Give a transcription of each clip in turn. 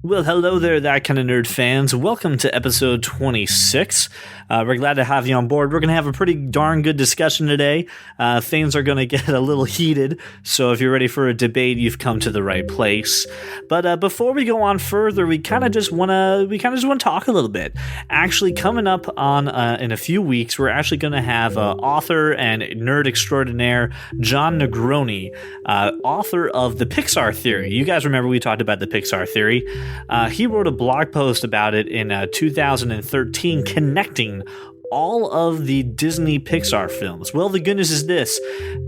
Well, hello there, That Kind of Nerd fans. Welcome to episode 26. We're glad to have you on board. We're going to have a pretty darn good discussion today. Things are going to get a little heated, so if you're ready for a debate, you've come to the right place. But before we go on further, we kind of just want to talk a little bit. Actually, coming up on in a few weeks, we're actually going to have author and nerd extraordinaire John Negroni, author of the Pixar Theory. You guys remember we talked about the Pixar Theory. He wrote a blog post about it in 2013, connecting all of the Disney Pixar films. Well, the good news is this: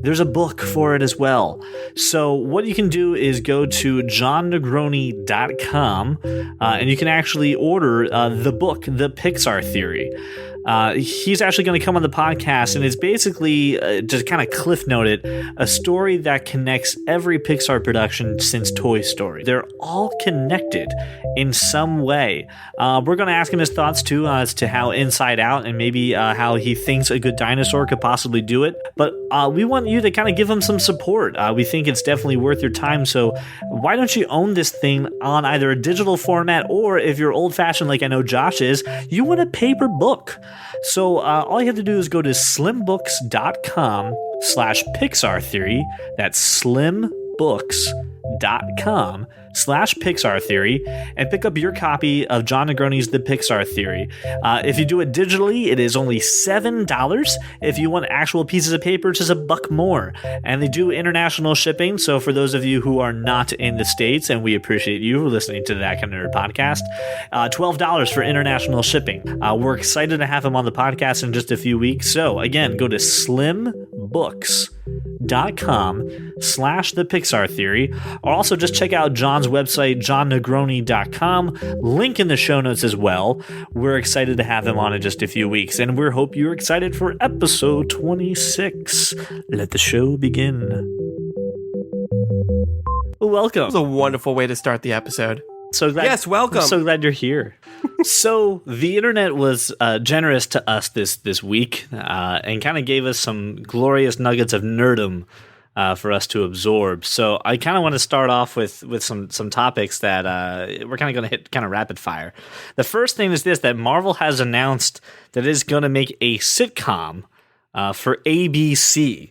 there's a book for it as well. So what you can do is go to johnnegroni.com and you can actually order the book, The Pixar Theory. He's actually going to come on the podcast, and it's basically, just kind of cliff noted, a story that connects every Pixar production since Toy Story. They're all connected in some way. We're going to ask him his thoughts, too, as to how Inside Out and maybe how he thinks A Good Dinosaur could possibly do it. But we want you to kind of give him some support. We think it's definitely worth your time, so why don't you own this thing on either a digital format, or if you're old-fashioned like I know Josh is, you want a paper book. So all you have to do is go to slimbooks.com/Pixar Theory. That's slimbooks.com/Pixar Theory, and pick up your copy of John Negroni's The Pixar Theory. If you do it digitally, it is only $7. If you want actual pieces of paper, it's just $1 more. And they do international shipping, so for those of you who are not in the States, and we appreciate you listening to That Kind of Nerd podcast, $12 for international shipping. We're excited to have him on the podcast in just a few weeks. So again, go to slimbooks.com/The Pixar Theory, or also just check out John's website, johnnegroni.com. Link in the show notes as well. We're excited to have him on in just a few weeks, and we hope you're excited for episode 26. Let the show begin. Welcome. That was a wonderful way to start the episode. So glad, yes, welcome. I'm so glad you're here. So the internet was generous to us this week and kind of gave us some glorious nuggets of nerdom for us to absorb. So I kind of want to start off with some topics that we're kind of going to hit kind of rapid fire. The first thing is this: that Marvel has announced that it is going to make a sitcom for ABC.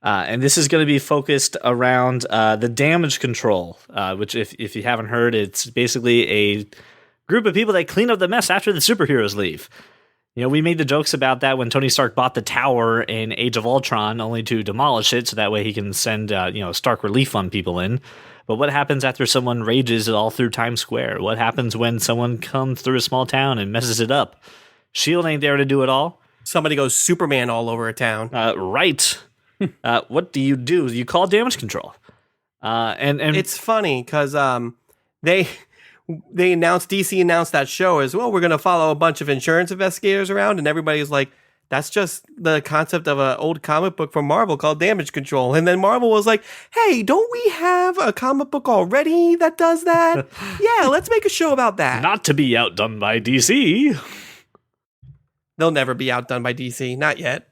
And this is going to be focused around the damage control, which if you haven't heard, it's basically a group of people that clean up the mess after the superheroes leave. You know, we made the jokes about that when Tony Stark bought the tower in Age of Ultron, only to demolish it so that way he can send Stark Relief Fund people in. But what happens after someone rages all through Times Square? What happens when someone comes through a small town and messes it up? S.H.I.E.L.D. ain't there to do it all. Somebody goes Superman all over a town. Right. What do? You call damage control. And it's funny because they announced, DC announced that show as well. We're going to follow a bunch of insurance investigators around, and everybody's like, that's just the concept of an old comic book from Marvel called Damage Control. And then Marvel was like, hey, don't we have a comic book already that does that? Yeah, let's make a show about that. Not to be outdone by DC. They'll never be outdone by DC. Not yet.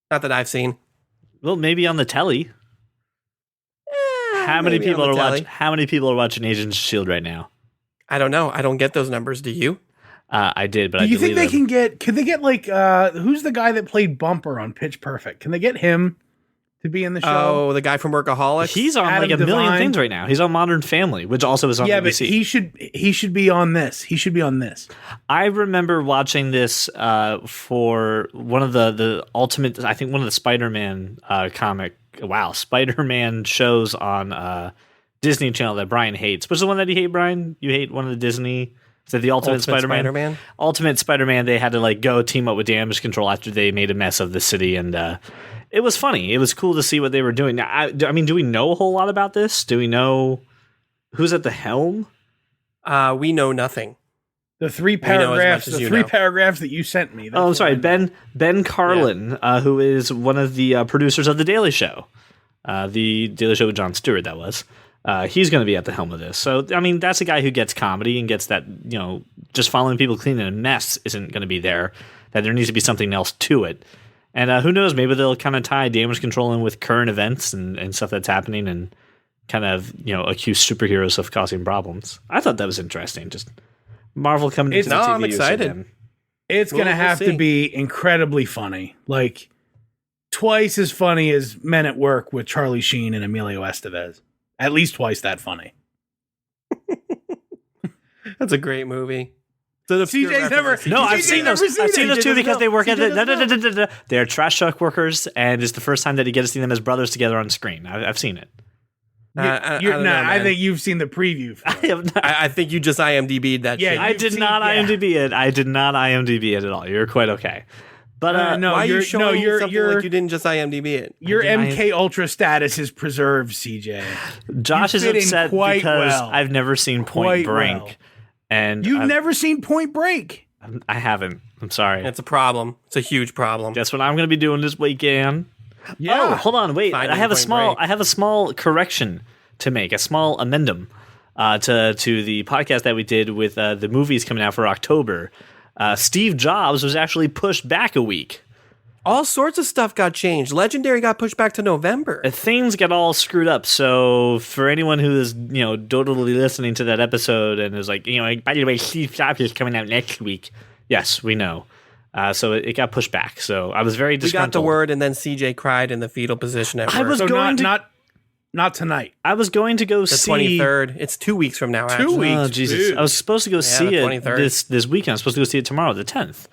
Not that I've seen. Well, maybe on the telly. How many people are watching Agents of S.H.I.E.L.D. right now? I don't know. I don't get those numbers. Do you? I did, but I do you think they them. could they get like who's the guy that played Bumper on Pitch Perfect? Can they get him to be in the show? Oh, the guy from Workaholics. He's on Adam like a million things right now. He's on Modern Family, which also is on BBC. But he should be on this. He should be on this. I remember watching this for one of the ultimate, I think one of the Spider-Man Spider-Man shows on Disney Channel that Brian hates. What's the one that you hate, Brian? You hate one of the Disney... Is that the Ultimate Spider-Man? Ultimate Spider-Man, they had to go team up with Damage Control after they made a mess of the city, and it was funny. It was cool to see what they were doing. Now, I mean, do we know a whole lot about this? Do we know who's at the helm? We know nothing. The three paragraphs that you sent me. I'm sorry, Ben Carlin, who is one of the producers of The Daily Show. The Daily Show with Jon Stewart, that was. He's going to be at the helm of this. So, I mean, that's a guy who gets comedy and gets that, just following people cleaning a mess isn't going to be there, that there needs to be something else to it. And who knows, maybe they'll kind of tie damage control in with current events and stuff that's happening and kind of accuse superheroes of causing problems. I thought that was interesting. Just Marvel coming into the TV. I'm excited. Again. It's going to have to be incredibly funny. Like, twice as funny as Men at Work with Charlie Sheen and Emilio Estevez. At least twice that funny. That's a great movie. CJ's never. No, I've seen those. I've seen those too because they work at the. They're trash truck workers, and it's the first time that you get to see them as brothers together on screen. I've seen it. I think you've seen the preview. I think you just IMDb'd that. Yeah, shit. I did not IMDb it. I did not IMDb it at all. You're quite okay. But no, why are you showing me something like you didn't just IMDb it? Your MK Ultra status is preserved, CJ. Josh is upset because well. I've never seen Point Break. Well. And You've never seen Point Break? I haven't. I'm sorry. It's a problem. It's a huge problem. Guess what I'm going to be doing this weekend? Yeah. Oh, hold on, wait. Finding I have a Point small correction to make, a small amendum to the podcast that we did with the movies coming out for October. Steve Jobs was actually pushed back a week. All sorts of stuff got changed. Legendary got pushed back to November. Things got all screwed up. So for anyone who is, totally listening to that episode and is like, by the way, Steve Jobs is coming out next week. Yes, we know. So it got pushed back. So I was very disgruntled. We got the word, and then CJ cried in the fetal position at work. I was So going not tonight. I was going to go the see 23rd. It's 2 weeks from now. Actually. 2 weeks. Oh, Jesus. I was supposed to go see the it 23rd. this weekend. I was supposed to go see it tomorrow, the 10th.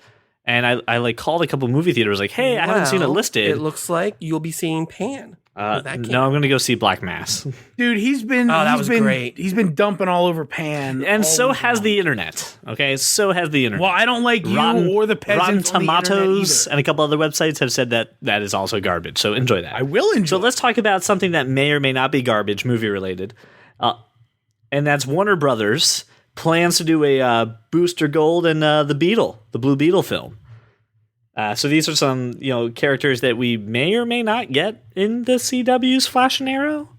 And I called a couple movie theaters like, hey, I haven't seen it listed. It looks like you'll be seeing Pan. No, I'm going to go see Black Mass. Dude, he's been great. He's been dumping all over Pan. And so has the internet. Okay, so has the internet. Well, I don't like you or the peasants Rotten on the Tomatoes internet and a couple other websites have said that is also garbage. So enjoy that. I will enjoy. So let's talk about something that may or may not be garbage, movie related. And that's Warner Brothers plans to do a Booster Gold and the Blue Beetle film. So these are some, characters that we may or may not get in the CW's Flash and Arrow.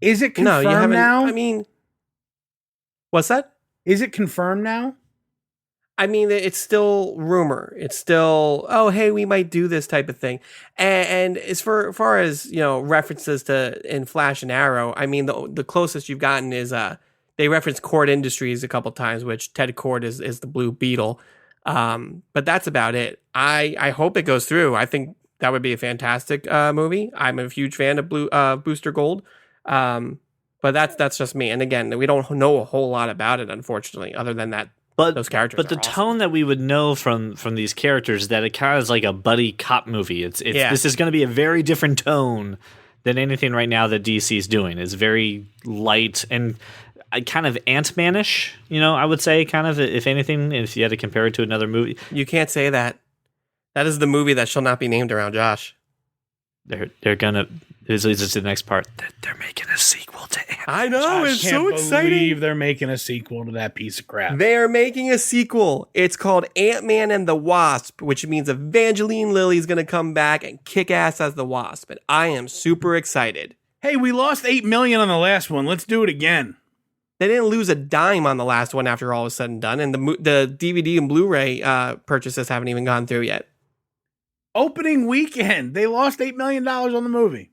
Is it confirmed you haven't. now? I mean, what's that? Is it confirmed now? I mean, it's still rumor. It's still, oh, hey, we might do this type of thing. And as far as, references to in Flash and Arrow, I mean, the closest you've gotten is they reference Cord Industries a couple times, which Ted Cord is the Blue Beetle. But that's about it. I hope it goes through. I think that would be a fantastic movie. I'm a huge fan of Booster Gold. But that's just me. And again, we don't know a whole lot about it, unfortunately, other than that. Those characters. But the tone that we would know from these characters, that it kind of is like a buddy cop movie. This is going to be a very different tone than anything right now that DC is doing. It's very light and kind of Ant-Man-ish, I would say, kind of, if anything, if you had to compare it to another movie. You can't say that. That is the movie that shall not be named around Josh. They're gonna. This leads us to the next part. They're making a sequel to Ant-Man. I know, it's so I exciting. believe they're making a sequel to that piece of crap. They are making a sequel. It's called Ant-Man and the Wasp, which means Evangeline Lilly's going to come back and kick ass as the Wasp. And I am super excited. Hey, we lost $8 million on the last one. Let's do it again. They didn't lose a dime on the last one after all was said and done. And the DVD and Blu-ray purchases haven't even gone through yet. Opening weekend, they lost $8 million on the movie.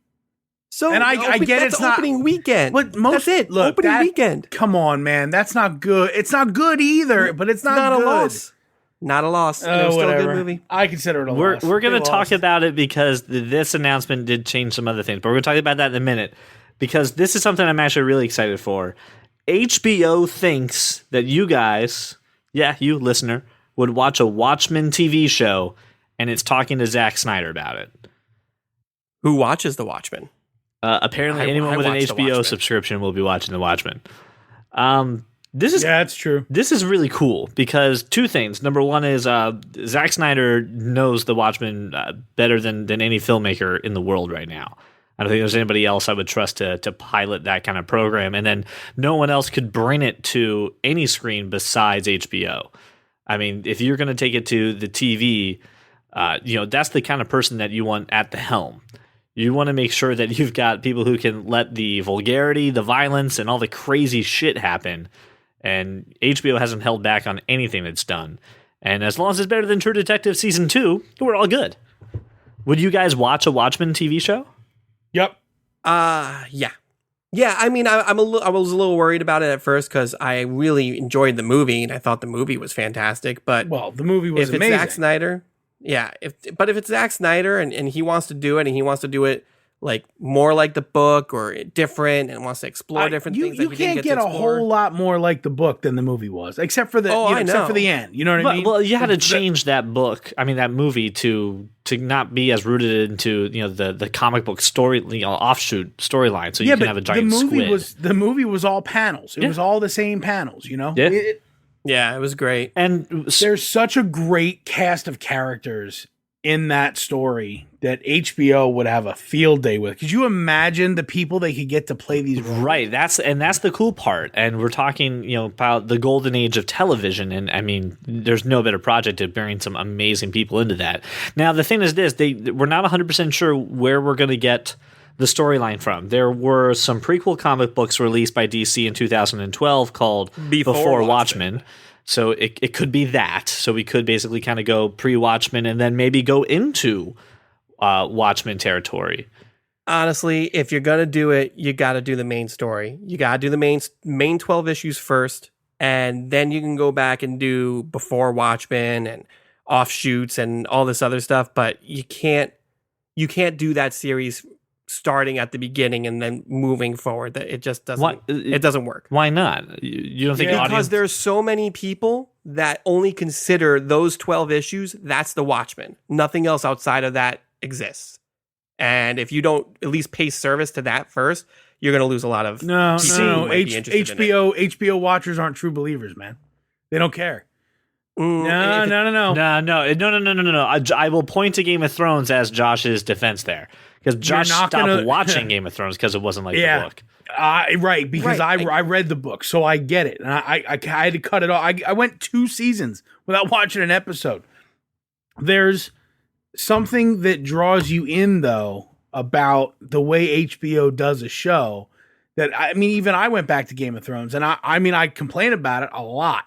So, and I get it's not opening weekend. But that's it. Look, opening weekend. Come on, man. That's not good. It's not good either, but it's not good. A loss. Not a loss. It was still a good movie. I consider it a loss. We're going to talk about it because this announcement did change some other things, but we're going to talk about that in a minute because this is something I'm actually really excited for. HBO thinks that you guys, you listener, would watch a Watchmen TV show, and it's talking to Zack Snyder about it. Who watches The Watchmen? Apparently, anyone with an HBO subscription will be watching The Watchmen. That's true. This is really cool because two things. Number one is Zack Snyder knows The Watchmen better than any filmmaker in the world right now. I don't think there's anybody else I would trust to pilot that kind of program. And then no one else could bring it to any screen besides HBO. I mean, if you're going to take it to the TV, that's the kind of person that you want at the helm. You want to make sure that you've got people who can let the vulgarity, the violence, and all the crazy shit happen. And HBO hasn't held back on anything it's done. And as long as it's better than True Detective Season 2, we're all good. Would you guys watch a Watchmen TV show? Yep. Yeah. Yeah, I mean, I was a little worried about it at first because I really enjoyed the movie and I thought the movie was fantastic. But Well, the movie was if amazing. it's Zack Snyder, yeah. If it's Zack Snyder and he wants to do it and he wants to do it like more like the book or different and wants to explore different things, you can't get a whole lot more like the book than the movie was, except for except for the end. You know what I mean? Well, you had to change that book. I mean, that movie to not be as rooted into the comic book story, offshoot storyline. So you can have a giant squid. The movie was all panels. It was all the same panels. Yeah. Yeah, it was great. And there's such a great cast of characters in that story that HBO would have a field day with. Could you imagine the people they could get to play these roles? Right. That's the cool part. And we're talking, about the golden age of television. And I mean, there's no better project to bring some amazing people into that. Now, the thing is this, we're not 100% sure where we're going to get the storyline from. There were some prequel comic books released by DC in 2012 called Before Watchmen. So it could be that. So we could basically kind of go pre-Watchmen and then maybe go into Watchmen territory. Honestly, if you're going to do it, you got to do the main story. You got to do the main 12 issues first, and then you can go back and do Before Watchmen and offshoots and all this other stuff, but you can't do that series starting at the beginning and then moving forward. It just doesn't. It doesn't work. Why not? You don't think because there's so many people that only consider those 12 issues. That's the Watchmen. Nothing else outside of that exists. And if you don't at least pay service to that first, you're going to lose a lot of no. HBO watchers aren't true believers, man. They don't care. No. I will point to Game of Thrones as Josh's defense there. Because Josh stopped watching Game of Thrones because it wasn't like the book. Right, because I read the book, so I get it. And I had to cut it off. I went 2 seasons without watching an episode. There's something that draws you in, though, about the way HBO does a show that, I mean, even I went back to Game of Thrones, and I complain about it a lot.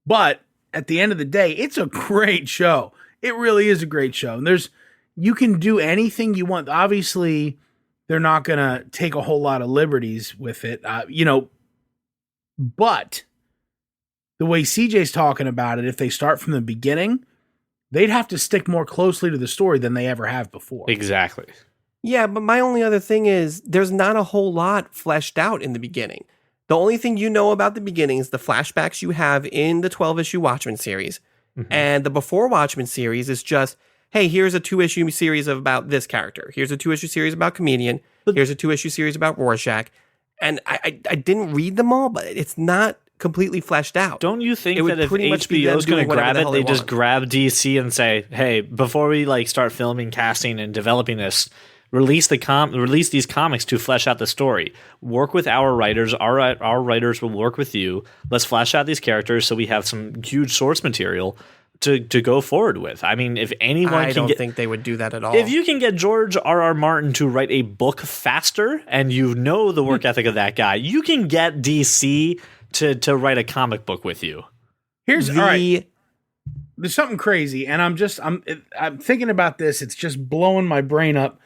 But at the end of the day, it's a great show. It really is a great show. And you can do anything you want. Obviously, they're not going to take a whole lot of liberties with it, but the way CJ's talking about it, if they start from the beginning, they'd have to stick more closely to the story than they ever have before. Exactly. Yeah, but my only other thing is there's not a whole lot fleshed out in the beginning. The only thing you know about the beginning is the flashbacks you have in the 12-issue Watchmen series. Mm-hmm. And the Before Watchmen series is just, hey, here's a 2-issue series about this character. Here's a 2-issue series about Comedian. Here's a 2-issue series about Rorschach. And I didn't read them all, but it's not completely fleshed out. Don't you think that if HBO is going to grab it, they just grab DC and say, hey, before we start filming, casting, and developing this, release these comics to flesh out the story. Work with our writers. Our writers will work with you. Let's flesh out these characters so we have some huge source material to go forward with. I mean, if anyone I don't think they would do that at all. If you can get George R.R. Martin to write a book faster, and the work ethic of that guy, you can get DC to write a comic book with you. All right. There's something crazy, and I'm thinking about this. It's just blowing my brain up.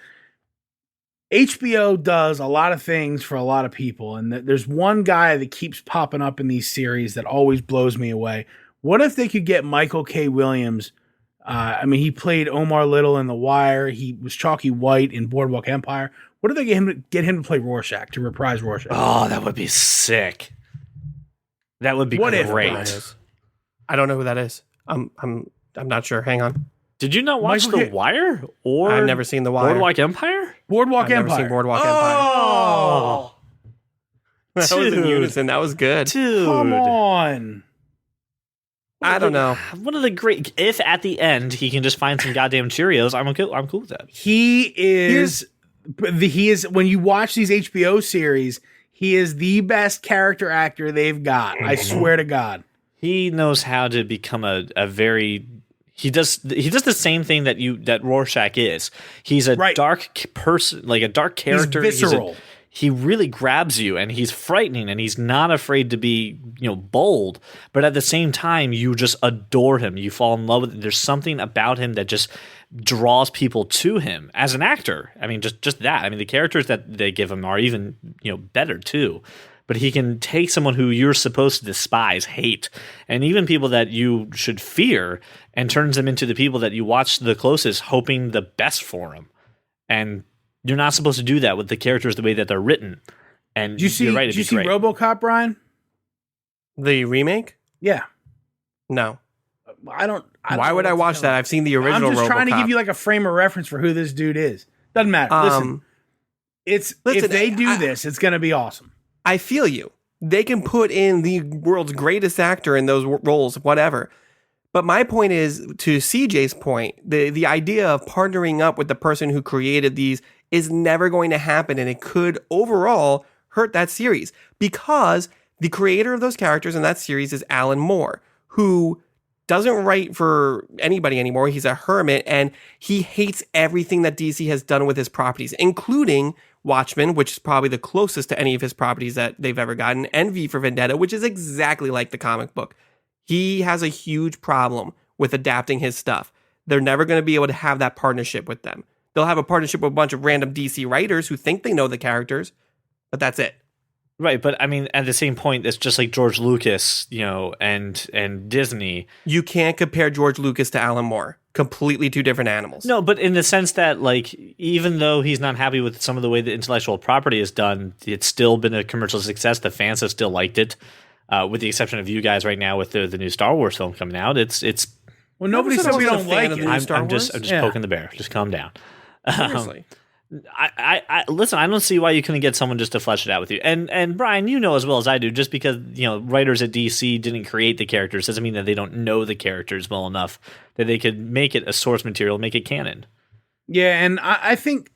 HBO does a lot of things for a lot of people, and there's one guy that keeps popping up in these series that always blows me away. What if they could get Michael K. Williams? He played Omar Little in The Wire. He was Chalky White in Boardwalk Empire. What if they get him to play Rorschach, to reprise Rorschach? Oh, that would be sick. That would be great. I don't know who that is. I'm not sure. Hang on. Did you not watch The Wire? Or I've never seen The Wire. Boardwalk Empire? Boardwalk Empire. Never seen Boardwalk Empire. Oh, that was in unison. That was good. Dude, come on. I don't know. One of the great. If at the end he can just find some goddamn Cheerios, I'm cool with that. He is. When you watch these HBO series, he is the best character actor they've got. I swear to God. He knows how to become a very. He does the same thing that Rorschach is. He's a dark person, like a dark character. He's visceral. he really grabs you, and he's frightening, and he's not afraid to be, bold. But at the same time, you just adore him. You fall in love with him. There's something about him that just draws people to him as an actor. I mean, just that. I mean, the characters that they give him are even, better too. But he can take someone who you're supposed to despise, hate, and even people that you should fear, and turns them into the people that you watch the closest, hoping the best for him. And you're not supposed to do that with the characters the way that they're written. And you're right, did you see RoboCop, Brian? The remake? Yeah. No. I don't Why would I watch that? I've seen the original RoboCop. I'm just trying to give you like a frame of reference for who this dude is. Doesn't matter. Listen, if they do this, it's going to be awesome. I feel you. They can put in the world's greatest actor in those roles, whatever. But my point is, to CJ's point, the idea of partnering up with the person who created these is never going to happen, and it could overall hurt that series, because the creator of those characters in that series is Alan Moore, who doesn't write for anybody anymore. He's a hermit, and he hates everything that DC has done with his properties, including Watchmen, which is probably the closest to any of his properties that they've ever gotten, and V for Vendetta, which is exactly like the comic book. He has a huge problem with adapting his stuff. They're never going to be able to have that partnership with them. They'll have a partnership with a bunch of random DC writers who think they know the characters, but that's it. Right, but I mean, at the same point, it's just like George Lucas, and Disney. You can't compare George Lucas to Alan Moore. Completely two different animals. No, but in the sense that, like, even though he's not happy with some of the way the intellectual property is done, it's still been a commercial success. The fans have still liked it, with the exception of you guys right now with the new Star Wars film coming out. It's well, nobody said we don't like it. I'm just poking the bear. Just calm down. Seriously. I listen. I don't see why you couldn't get someone just to flesh it out with you. And Brian, you know as well as I do, just because writers at DC didn't create the characters doesn't mean that they don't know the characters well enough that they could make it a source material, make it canon. Yeah, and I think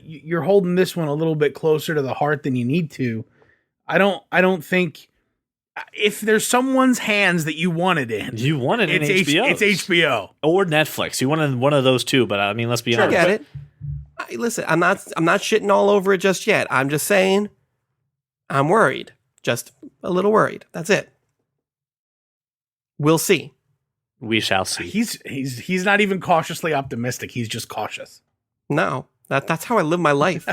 you're holding this one a little bit closer to the heart than you need to. I don't think if there's someone's hands that you wanted in, it's HBO. It's HBO or Netflix. You wanted one of those two, but I mean, let's be honest. I get it. Listen, I'm not shitting all over it just yet. I'm just saying I'm worried. Just a little worried. That's it. We'll see. We shall see. He's not even cautiously optimistic. He's just cautious. No, that's how I live my life.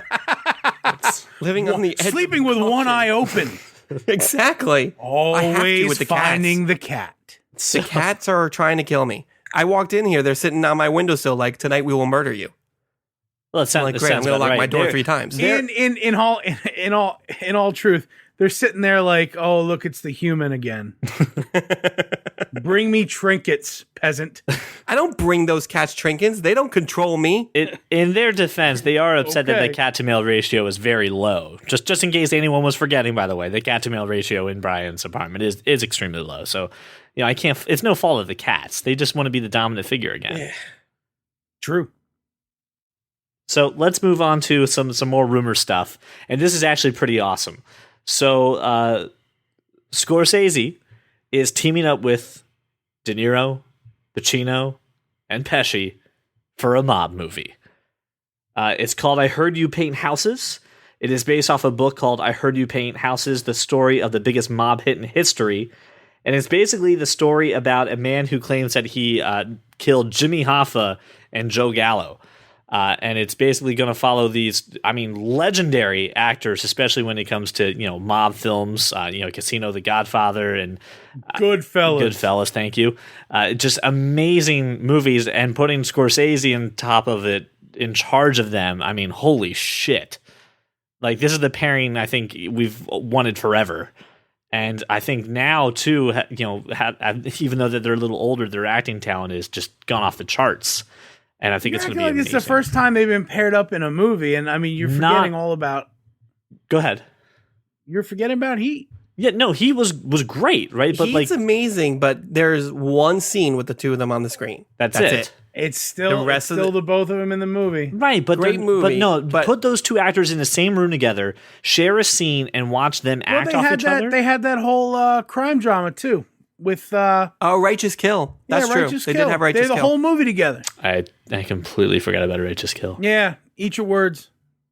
Living on the edge, sleeping with one eye open. Exactly. Always finding the cat. The cats are trying to kill me. I walked in here. They're sitting on my windowsill like, tonight we will murder you. Well, it sounds great. I'm going to lock my door 3 times. In all truth, they're sitting there like, oh, look, it's the human again. Bring me trinkets, peasant. I don't bring those cats trinkets. They don't control me. In their defense, they are upset that the cat to male ratio is very low. Just in case anyone was forgetting, by the way, the cat to male ratio in Brian's apartment is extremely low. So, I can't. It's no fault of the cats. They just want to be the dominant figure again. Yeah. True. So let's move on to some more rumor stuff, and this is actually pretty awesome. So Scorsese is teaming up with De Niro, Pacino, and Pesci for a mob movie. It's called I Heard You Paint Houses. It is based off a book called I Heard You Paint Houses, the story of the biggest mob hit in history. And it's basically the story about a man who claims that he killed Jimmy Hoffa and Joe Gallo. And it's basically going to follow these, legendary actors, especially when it comes to, mob films, Casino, The Godfather, and Goodfellas, thank you. Just amazing movies, and putting Scorsese on top of it, in charge of them. I mean, holy shit. Like, this is the pairing I think we've wanted forever. And I think now, too, even though that they're a little older, their acting talent is just gone off the charts. And I think it's going to be amazing. It's the first time they've been paired up in a movie, and you're forgetting all about. Go ahead. You're forgetting about Heat. Yeah, no, he was great, right? But Heat's amazing, but there's one scene with the two of them on the screen. That's it. It's still the both of them in the movie, right? But great movie. But put those two actors in the same room together, share a scene, and watch them act off each other. They had that whole crime drama too. With Righteous Kill. That's true. They did have Righteous Kill. They're the whole movie together. I completely forgot about Righteous Kill. Yeah, eat your words,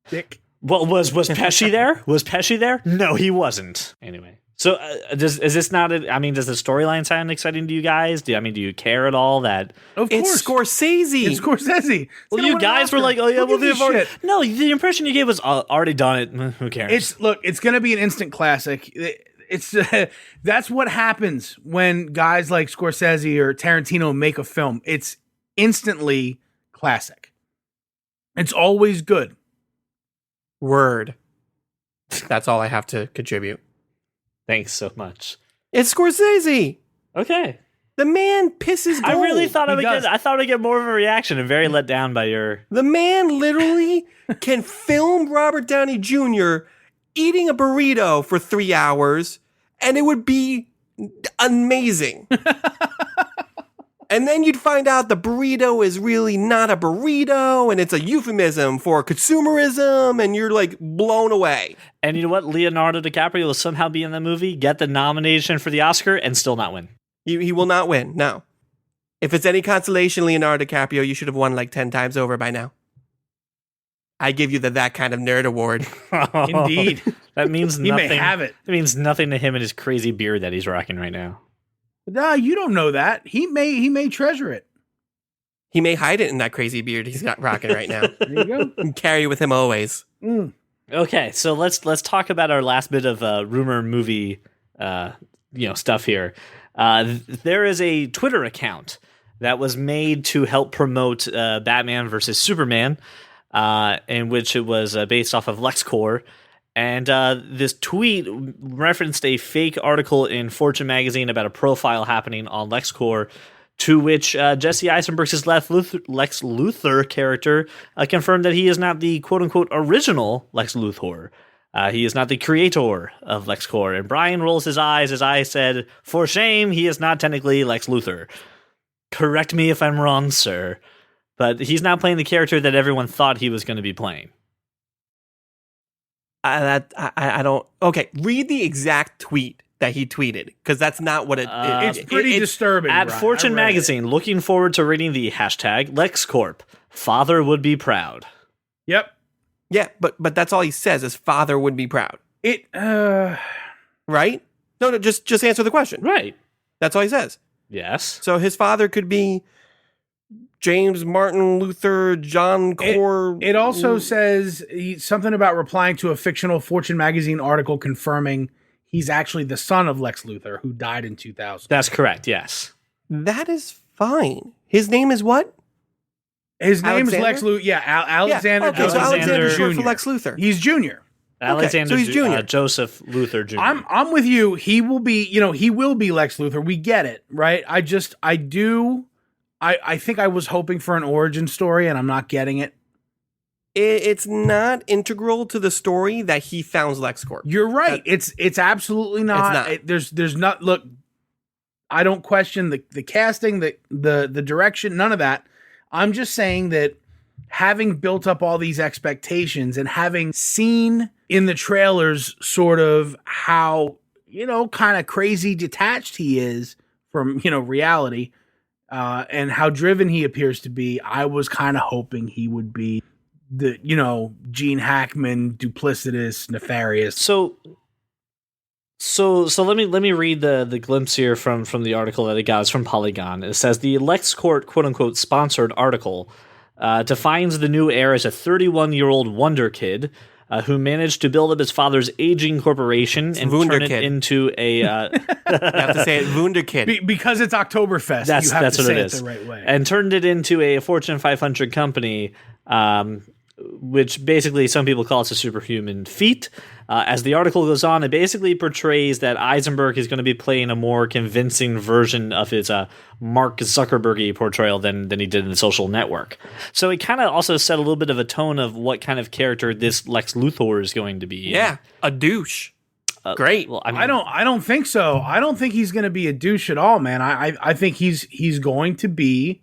Dick. Well, was Pesci there? Was Pesci there? No, he wasn't. Anyway, so is this not? Does the storyline sound exciting to you guys? Do you care at all that? Of course, It's Scorsese. It's Scorsese. Well, you guys were like, oh yeah, well they've already. Shit. No, the impression you gave was already done it. Who cares? It's going to be an instant classic. It's that's what happens when guys like Scorsese or Tarantino make a film. It's instantly classic. It's always good. Word. That's all I have to contribute. Thanks so much. It's Scorsese. Okay. The man pisses gold. I really thought He does. I thought I'd get more of a reaction and very let down by your. The man literally can film Robert Downey Jr. eating a burrito for 3 hours, and it would be amazing. And then you'd find out the burrito is really not a burrito, and it's a euphemism for consumerism, and you're like blown away. And you know what? Leonardo DiCaprio will somehow be in the movie, get the nomination for the Oscar, and still not win. He will not win, no. If it's any consolation, Leonardo DiCaprio, you should have won like 10 times over by now. I give you that kind of nerd award. Indeed. That means He nothing. may have it. It means nothing to him and his crazy beard that he's rocking right now. No, you don't know that. He may treasure it. He may hide it in that crazy beard he's got rocking right now. There you go. And carry it with him always. Okay, so let's talk about our last bit of rumor movie, stuff here. There is a Twitter account that was made to help promote Batman versus Superman, in which it was based off of LexCorp. And this tweet referenced a fake article in Fortune magazine about a profile happening on LexCorp, to which Jesse Eisenberg's Lex Luthor character confirmed that he is not the quote-unquote original Lex Luthor. He is not the creator of LexCorp. And Brian rolls his eyes as I said, for shame, he is not technically Lex Luthor. Correct me if I'm wrong, sir. But he's not playing the character that everyone thought he was going to be playing. I don't. Okay, read the exact tweet that he tweeted, because that's not what It's pretty disturbing. At Brian. Fortune I read magazine, looking forward to reading the hashtag LexCorp. Father would be proud. it. Yep. Yeah, but that's all he says. His father would be proud, It. right? No, just answer the question. Right. That's all he says. Yes. So his father could be James Martin Luther John Core. It also says something about replying to a fictional Fortune magazine article confirming he's actually the son of Lex Luthor, who died in 2000. That's correct, yes. That is fine. His name is what? His name is Alexander? Lex Luthor. Yeah, Alexander. Okay, so Alexander Alexander short for Jr. Lex Luthor. He's Junior. Alexander so he's Junior. Joseph Luthor Jr. I'm with you. He will be, he will be Lex Luthor. We get it, right? I think I was hoping for an origin story, and I'm not getting it. It's not integral to the story that he founds LexCorp. You're right. It's absolutely not. It's not. There's not. Look, I don't question the casting, the direction, none of that. I'm just saying that having built up all these expectations and having seen in the trailers sort of how, kind of crazy detached he is from, reality, and how driven he appears to be, I was kind of hoping he would be the, Gene Hackman, duplicitous, nefarious. So let me read the glimpse here from the article that it got. It's from Polygon. It says the LexCorp quote unquote sponsored article defines the new heir as a 31-year-old wonder kid who managed to build up his father's aging corporation and turn it into a. You have to say it, Wunderkid. Because it's Oktoberfest. That's you have to what say it is. the right way. And turned it into a Fortune 500 company, which basically some people call it a superhuman feat. As the article goes on, it basically portrays that Eisenberg is going to be playing a more convincing version of his Mark Zuckerberg-y portrayal than he did in The Social Network. So it kind of also set a little bit of a tone of what kind of character this Lex Luthor is going to be. Yeah, a douche. Great. Well, I don't think so. I don't think he's going to be a douche at all, man. I think he's going to be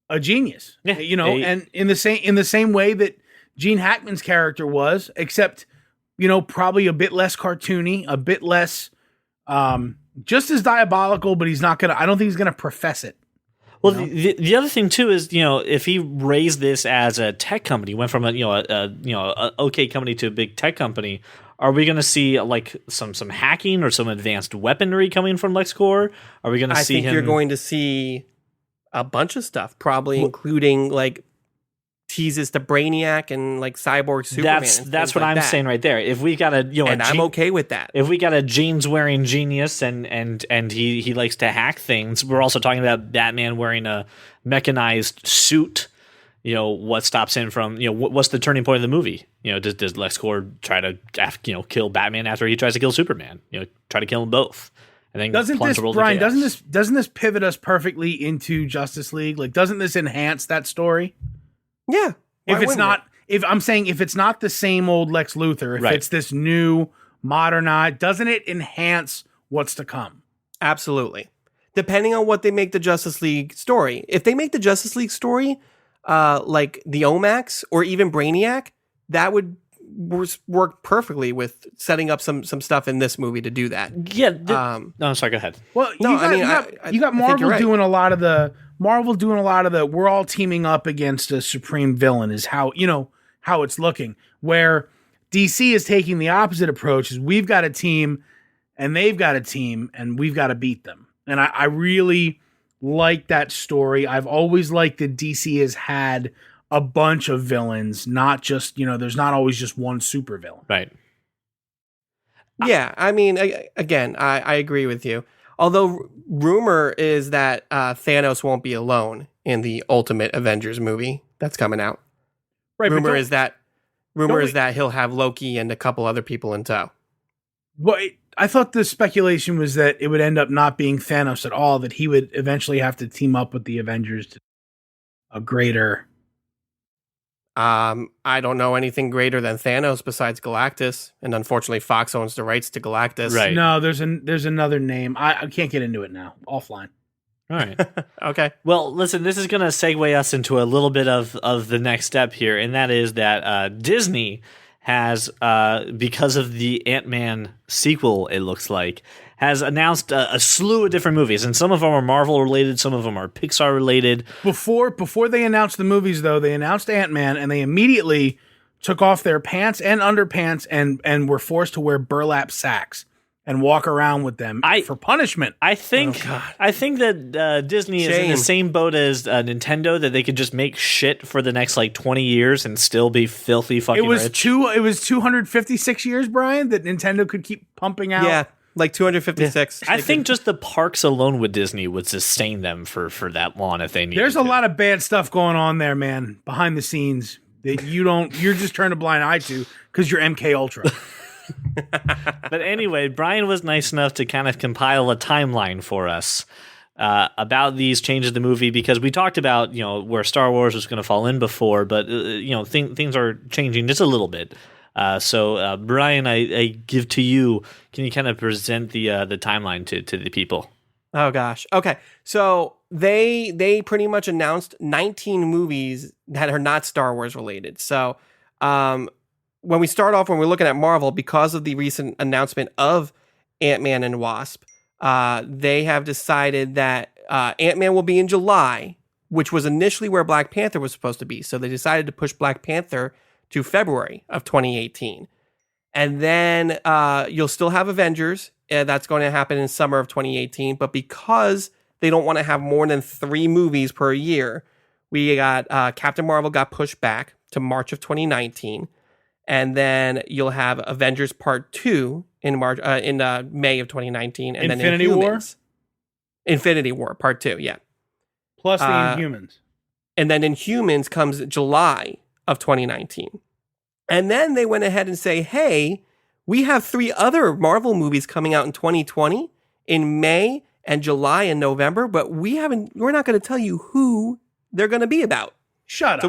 a genius. Yeah, and in the same way that Gene Hackman's character was, except probably a bit less cartoony, a bit less just as diabolical, but I don't think he's gonna profess it. Well, the other thing too is, if he raised this as a tech company, went from a okay company to a big tech company, are we going to see like some hacking or some advanced weaponry coming from LexCorp? Are we going to see I think you're going to see a bunch of stuff, probably including like teases to Brainiac and like Cyborg Superman. That's what I'm saying right there. If we got I'm okay with that. If we got a jeans wearing genius and he likes to hack things, we're also talking about Batman wearing a mechanized suit. What stops him from what's the turning point of the movie? Does LexCorp try to kill Batman after he tries to kill Superman? Try to kill them both. And then doesn't this pivot us perfectly into Justice League? Like, doesn't this enhance that story? Yeah. If it's not the same old Lex Luthor, if it's this new modernized, doesn't it enhance what's to come? Absolutely. Depending on what they make the Justice League story. If they make the Justice League story like the Omax or even Brainiac, that would work perfectly with setting up some stuff in this movie to do that. Yeah. No, sorry, go ahead. Well, you got Marvel doing a lot of the we're all teaming up against a supreme villain is how it's looking. Where DC is taking the opposite approach is we've got a team and they've got a team and we've got to beat them. And I really like that story. I've always liked that DC has had a bunch of villains, not just, there's not always just one super villain. Right. Yeah, I mean, again, I agree with you. Although rumor is that Thanos won't be alone in the Ultimate Avengers movie that's coming out. Right. Rumor is that he'll have Loki and a couple other people in tow. Well, I thought the speculation was that it would end up not being Thanos at all, that he would eventually have to team up with the Avengers to a greater... I don't know anything greater than Thanos besides Galactus, and unfortunately Fox owns the rights to Galactus. Right. No, there's another name. I can't get into it now. Offline. All right. Okay. Well, listen, this is going to segue us into a little bit of the next step here, and that is that Disney has, because of the Ant-Man sequel, it looks like, has announced a slew of different movies, and some of them are Marvel related, some of them are Pixar related. Before they announced the movies, though, they announced Ant-Man, and they immediately took off their pants and underpants and were forced to wear burlap sacks and walk around with them for punishment. I think that Disney is in the same boat as Nintendo, that they could just make shit for the next 20 years and still be filthy fucking rich. It was 256 years, Brian, that Nintendo could keep pumping out. Yeah. 256. I think just the parks alone with Disney would sustain them for that long if they needed. There's a lot of bad stuff going on there, man, behind the scenes that you're just turning a blind eye to because you're MK Ultra. But anyway, Brian was nice enough to kind of compile a timeline for us about these changes to the movie, because we talked about where Star Wars was going to fall in before, but things are changing just a little bit. So Brian, I give to you. Can you kind of present the timeline to the people? Oh gosh. Okay. So they pretty much announced 19 movies that are not Star Wars related. So when we're looking at Marvel, because of the recent announcement of Ant-Man and Wasp, they have decided that Ant-Man will be in July, which was initially where Black Panther was supposed to be. So they decided to push Black Panther to February of 2018. And then you'll still have Avengers. That's going to happen in summer of 2018. But because they don't want to have more than 3 movies per year, we got Captain Marvel got pushed back to March of 2019. And then you'll have Avengers Part 2 in May of 2019. And Infinity then War? Infinity War Part 2, yeah. Plus the Inhumans. And then Inhumans comes July of 2019. And then they went ahead and say, hey, we have 3 other Marvel movies coming out in 2020 in May and July and November, but we're not going to tell you who they're going to be about. Shut up. So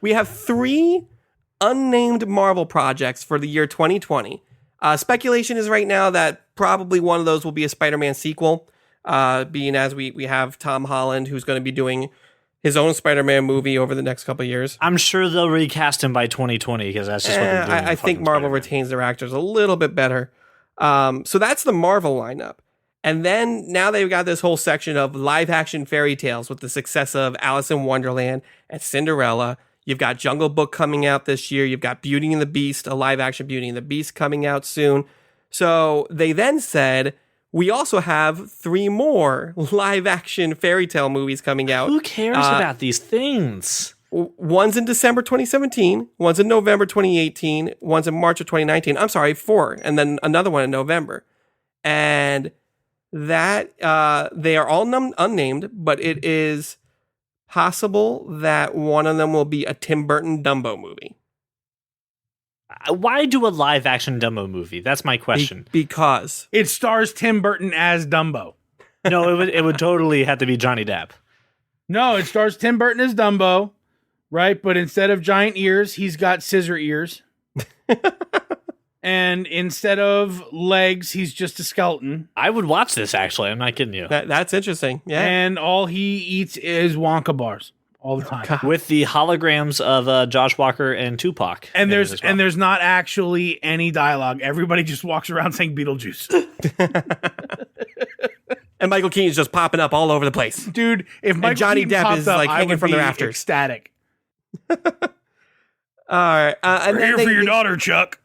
we have 3 unnamed Marvel projects for the year 2020. Speculation is right now that probably one of those will be a Spider-Man sequel, being as we have Tom Holland, who's going to be doing his own Spider-Man movie over the next couple of years. I'm sure they'll recast him by 2020 because that's just what they're doing. I think Marvel retains their actors a little bit better. So that's the Marvel lineup. And then now they've got this whole section of live action fairy tales with the success of Alice in Wonderland and Cinderella. You've got Jungle Book coming out this year. You've got Beauty and the Beast, a live action Beauty and the Beast coming out soon. So they then said, we also have 3 more live action fairy tale movies coming out. Who cares about these things? One's in December 2017, one's in November 2018, one's in March of 2019. I'm sorry, 4, and then another one in November. And that they are all unnamed, but it is possible that one of them will be a Tim Burton Dumbo movie. Why do a live action Dumbo movie? That's my question. Because it stars Tim Burton as Dumbo. No, it would totally have to be Johnny Depp. No, it stars Tim Burton as Dumbo, right? But instead of giant ears, he's got scissor ears. And instead of legs, he's just a skeleton. I would watch this, actually. I'm not kidding you. That's interesting. Yeah. And all he eats is Wonka bars all the time. With the holograms of Josh Walker and Tupac. And there's not actually any dialogue. Everybody just walks around saying Beetlejuice. And Michael Keaton's just popping up all over the place. Dude, if Michael Johnny Keaton Depp popped is up, like I hanging would from the be rafters. Ecstatic. All right. And We're here for your daughter, Chuck.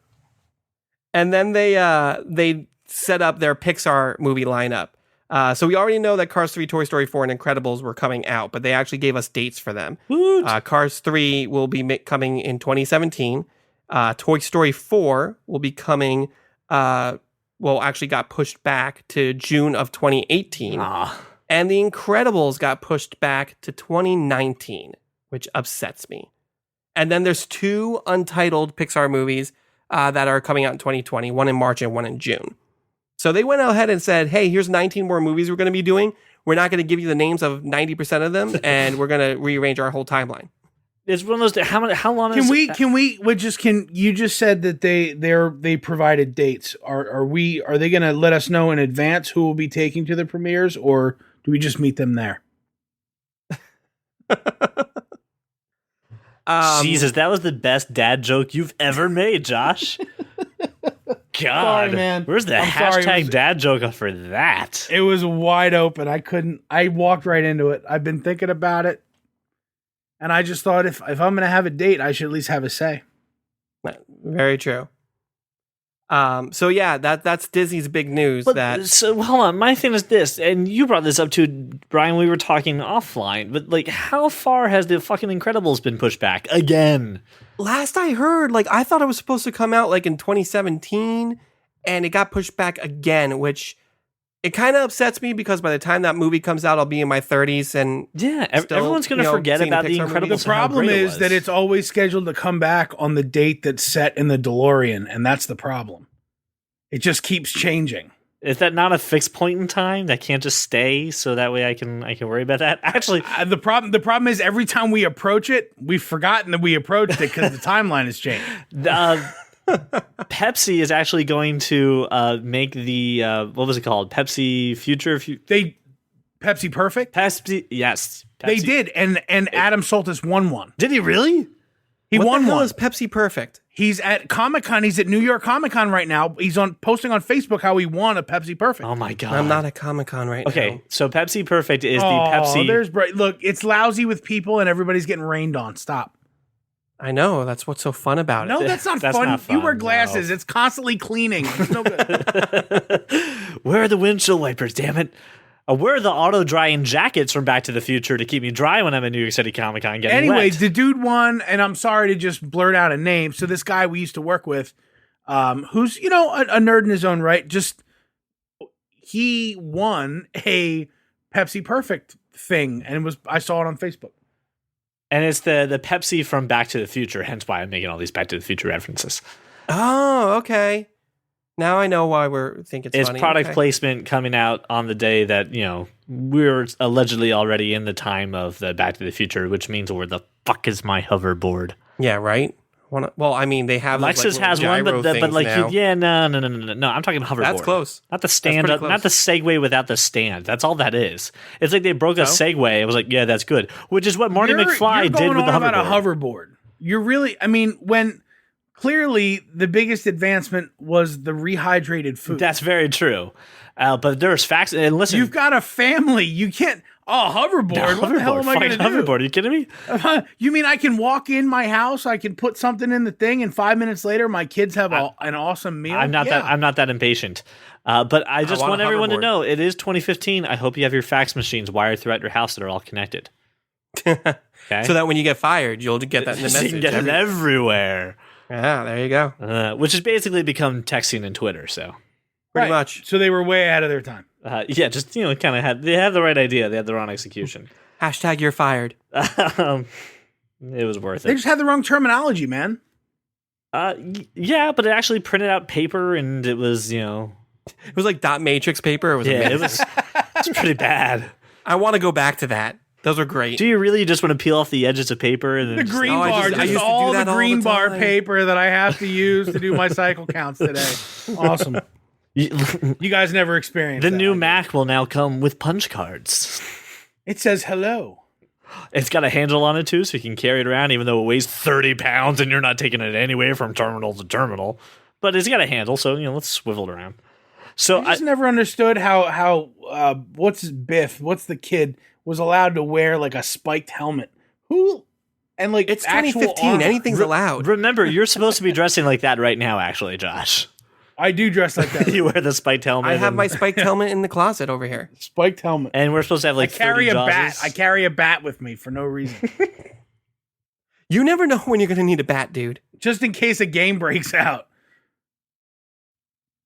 And then they set up their Pixar movie lineup. So we already know that Cars 3, Toy Story 4, and Incredibles were coming out, but they actually gave us dates for them. Cars 3 will be coming in 2017. Toy Story 4 will be coming, actually got pushed back to June of 2018. And The Incredibles got pushed back to 2019, which upsets me. And then there's 2 untitled Pixar movies that are coming out in 2020, one in March and one in June. So they went ahead and said, hey, here's 19 more movies we're going to be doing. We're not going to give you the names of 90% of them, and we're going to rearrange our whole timeline. It's one of those. How long? Can you just said that they provided dates? Are they going to let us know in advance who will be taking to the premieres, or do we just meet them there? Jesus, that was the best dad joke you've ever made, Josh. God, sorry, man. Where's the hashtag dad joke for that? It was wide open. I walked right into it. I've been thinking about it, and I just thought if I'm going to have a date, I should at least have a say. Very true. So yeah, that's Disney's big news. So hold on, my thing is this, and you brought this up too, Brian. We were talking offline, but like, how far has the fucking Incredibles been pushed back again? Last I heard, I thought it was supposed to come out in 2017, and it got pushed back again, which it kind of upsets me because by the time that movie comes out, I'll be in my 30s, and everyone's going to forget about the Incredibles. The problem is that it's always scheduled to come back on the date that's set in the DeLorean, and that's the problem. It just keeps changing. Is that not a fixed point in time that can't just stay? So that way I can worry about that. Actually, the problem is every time we approach it, we've forgotten that we approached it because the timeline has changed. Pepsi is actually going to make the what was it called? Pepsi Future. Pepsi Perfect. Pepsi, yes, Pepsi. They did, and Adam Soltis won one. Did he really? He won one. What the hell is Pepsi Perfect? He's at Comic-Con. He's at New York Comic-Con right now. He's posting on Facebook how he won a Pepsi Perfect. Oh my God. I'm not at Comic-Con right now. Okay, so Pepsi Perfect is the Pepsi. Look, it's lousy with people and everybody's getting rained on. Stop. I know. That's what's so fun about it. No, that's not fun. You wear glasses. No. It's constantly cleaning. It's no good. Where are the windshield wipers, damn it? Where are the auto-drying jackets from Back to the Future to keep me dry when I'm at New York City Comic-Con getting Anyway, wet? the dude won, and I'm sorry to just blurt out a name. So this guy we used to work with, who's, a nerd in his own right, he won a Pepsi Perfect thing, and I saw it on Facebook. And it's the Pepsi from Back to the Future, hence why I'm making all these Back to the Future references. Oh, okay. Now I know why we're thinking it's funny. It's product placement coming out on the day that, we're allegedly already in the time of the Back to the Future, which means where the fuck is my hoverboard? Yeah, right? They have Lexus has one, but no. I'm talking hoverboard. That's close. Not the stand, not the Segway without the stand. That's all that is. It's like they broke a Segway. I was like, yeah, that's good. Which is what Marty McFly did with the hoverboard. About a hoverboard. You're really, when clearly the biggest advancement was the rehydrated food. That's very true. But there's facts. And listen, You've got a family. You can't. Oh, hoverboard. What the hell am I going to do? Hoverboard. Are you kidding me? You mean I can walk in my house? I can put something in the thing, and 5 minutes later, my kids have an awesome meal. I'm not that impatient. But I just want everyone to know it is 2015. I hope you have your fax machines wired throughout your house that are all connected. Okay? So that when you get fired, you'll get that in the message. You can get it everywhere. Yeah, there you go. Which has basically become texting and Twitter. So pretty much. So they were way ahead of their time. Yeah, just kind of they had the right idea. They had the wrong execution. # you're fired. It was worth it. They just had the wrong terminology, man. Yeah, but it actually printed out paper, and it was it was like dot matrix paper. It was it was pretty bad. I want to go back to that. Those were great. Do you really just want to peel off the edges of paper and then the green bar? I used all the green bar paper that I have to use to do my cycle counts today. Awesome. You guys never experienced the new Mac will now come with punch cards. It says hello. It's got a handle on it too, so you can carry it around, even though it weighs 30 pounds and you're not taking it anywhere from terminal to terminal. But it's got a handle, so let's swivel it around. So I just never understood how what's Biff? What's the kid? Was allowed to wear like a spiked helmet. Who? And like it's 2015. Anything's allowed. Remember, you're supposed to be dressing like that right now, actually, Josh. I do dress like that. You wear the spiked helmet. I have my spiked helmet in the closet over here. Spiked helmet. And we're supposed to have like 30 bat. I carry a bat with me for no reason. You never know when you're going to need a bat, dude. Just in case a game breaks out.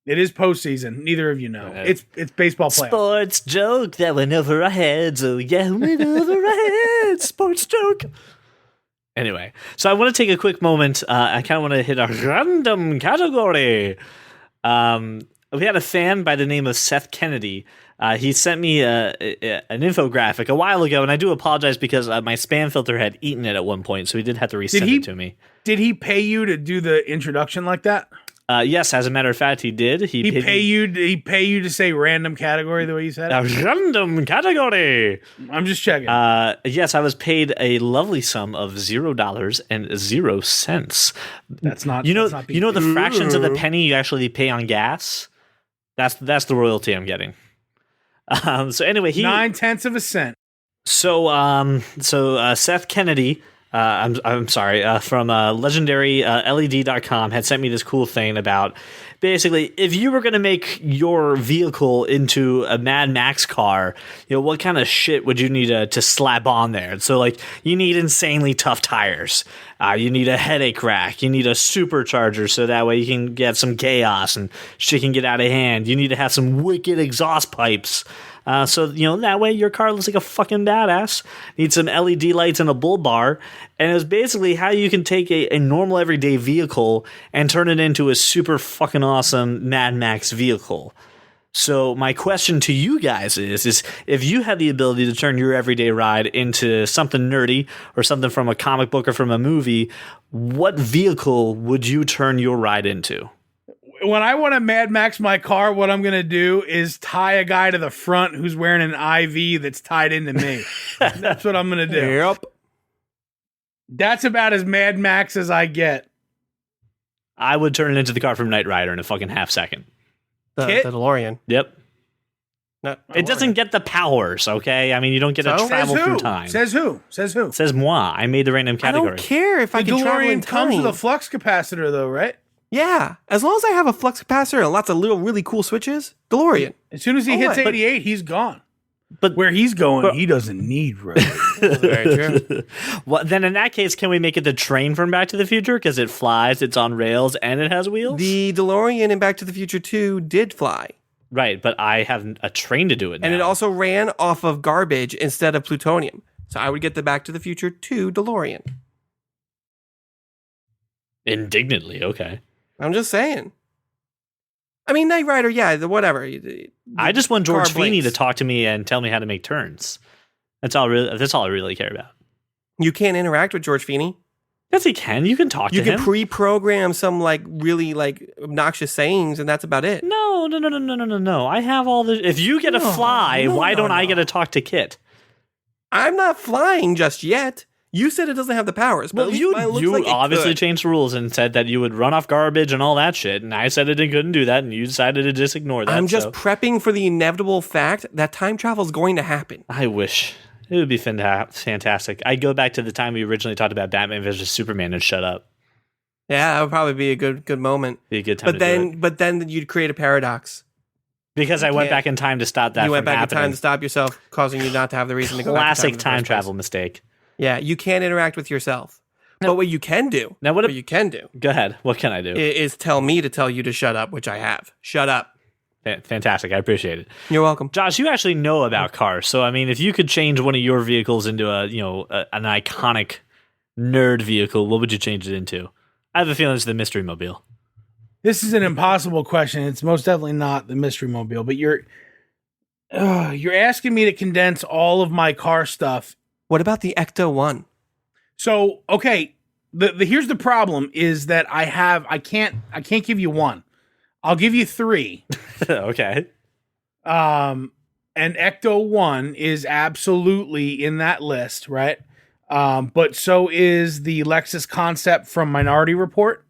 It is postseason. Neither of you know. It's baseball playoffs. Sports joke that went over our heads. Oh yeah, went over our heads. Sports joke. Anyway, so I want to take a quick moment. I kind of want to hit a random category. We had a fan by the name of Seth Kennedy. He sent me an infographic a while ago, and I do apologize because my spam filter had eaten it at one point, so he did have to resend it to me. Did he pay you to do the introduction like that? Yes, as a matter of fact, he did. He pay you to say random category the way you said it? A random category. I'm just checking. Yes, I was paid a lovely sum of $0.00. That's not. You know the fractions of the penny you actually pay on gas. That's the royalty I'm getting. So anyway, 0.9 of a cent. So Seth Kennedy. I'm sorry, from legendary.led.com had sent me this cool thing about basically if you were going to make your vehicle into a Mad Max car, what kind of shit would you need to slap on there? So like you need insanely tough tires. You need a headache rack. You need a supercharger so that way you can get some chaos and shit can get out of hand. You need to have some wicked exhaust pipes. So that way your car looks like a fucking badass. Need some LED lights and a bull bar. And it was basically how you can take a normal everyday vehicle and turn it into a super fucking awesome Mad Max vehicle. So my question to you guys is if you had the ability to turn your everyday ride into something nerdy or something from a comic book or from a movie, what vehicle would you turn your ride into? When I want to Mad Max my car, what I'm going to do is tie a guy to the front who's wearing an IV that's tied into me. That's what I'm going to do. Yep. That's about as Mad Max as I get. I would turn it into the car from Knight Rider in a fucking half second. The DeLorean. Yep. No, it doesn't get the powers, okay? I mean, you don't get to travel through time. Says who? It says moi. I made the random category. I don't care if I can travel in time. The DeLorean comes with a flux capacitor, though, right? Yeah, as long as I have a flux capacitor and lots of little really cool switches, DeLorean. As soon as he hits 88, he's gone. But where he's going, he doesn't need roads. Very true. Well, then in that case, can we make it the train from Back to the Future? Because it flies, it's on rails, and it has wheels? The DeLorean in Back to the Future 2 did fly. Right, but I have a train to do it now. And it also ran off of garbage instead of plutonium. So I would get the Back to the Future 2 DeLorean. Indignantly, okay. I'm just saying. I mean, Knight Rider, yeah, whatever. I just want George Feeney to talk to me and tell me how to make turns. That's all I really care about. You can't interact with George Feeney? Yes, he can. You can talk to him. You can pre-program some really obnoxious sayings, and that's about it. No. I have all the. If you get to fly, why don't I get to talk to Kit? I'm not flying just yet. You said it doesn't have the powers, but Well, you like obviously changed the rules and said that you would run off garbage and all that shit, and I said it couldn't do that, and you decided to just ignore that. I'm just prepping for the inevitable fact that time travel is going to happen. I wish. It would be fantastic. I go back to the time we originally talked about Batman versus Superman and shut up. Yeah, that would probably be a good moment. Be a good time But then you'd create a paradox. Because I went back in time to stop that You went from back happening. in time to stop yourself, causing you not to have the reason to go back in Classic time time travel mistake. Yeah, you can't interact with yourself. But what you can do, Now, what you can do Go ahead. What can I do? is tell me to tell you to shut up, which I have. Shut up. Fantastic. I appreciate it. You're welcome. Josh, you actually know about cars. So, I mean, if you could change one of your vehicles into an iconic nerd vehicle, what would you change it into? I have a feeling it's the Mystery Mobile. This is an impossible question. It's most definitely not the Mystery Mobile, but you're asking me to condense all of my car stuff. What about the Ecto 1? So, okay, the here's the problem is that I can't give you one. I'll give you three. Okay. And Ecto 1 is absolutely in that list, right? But so is the Lexus concept from Minority Report.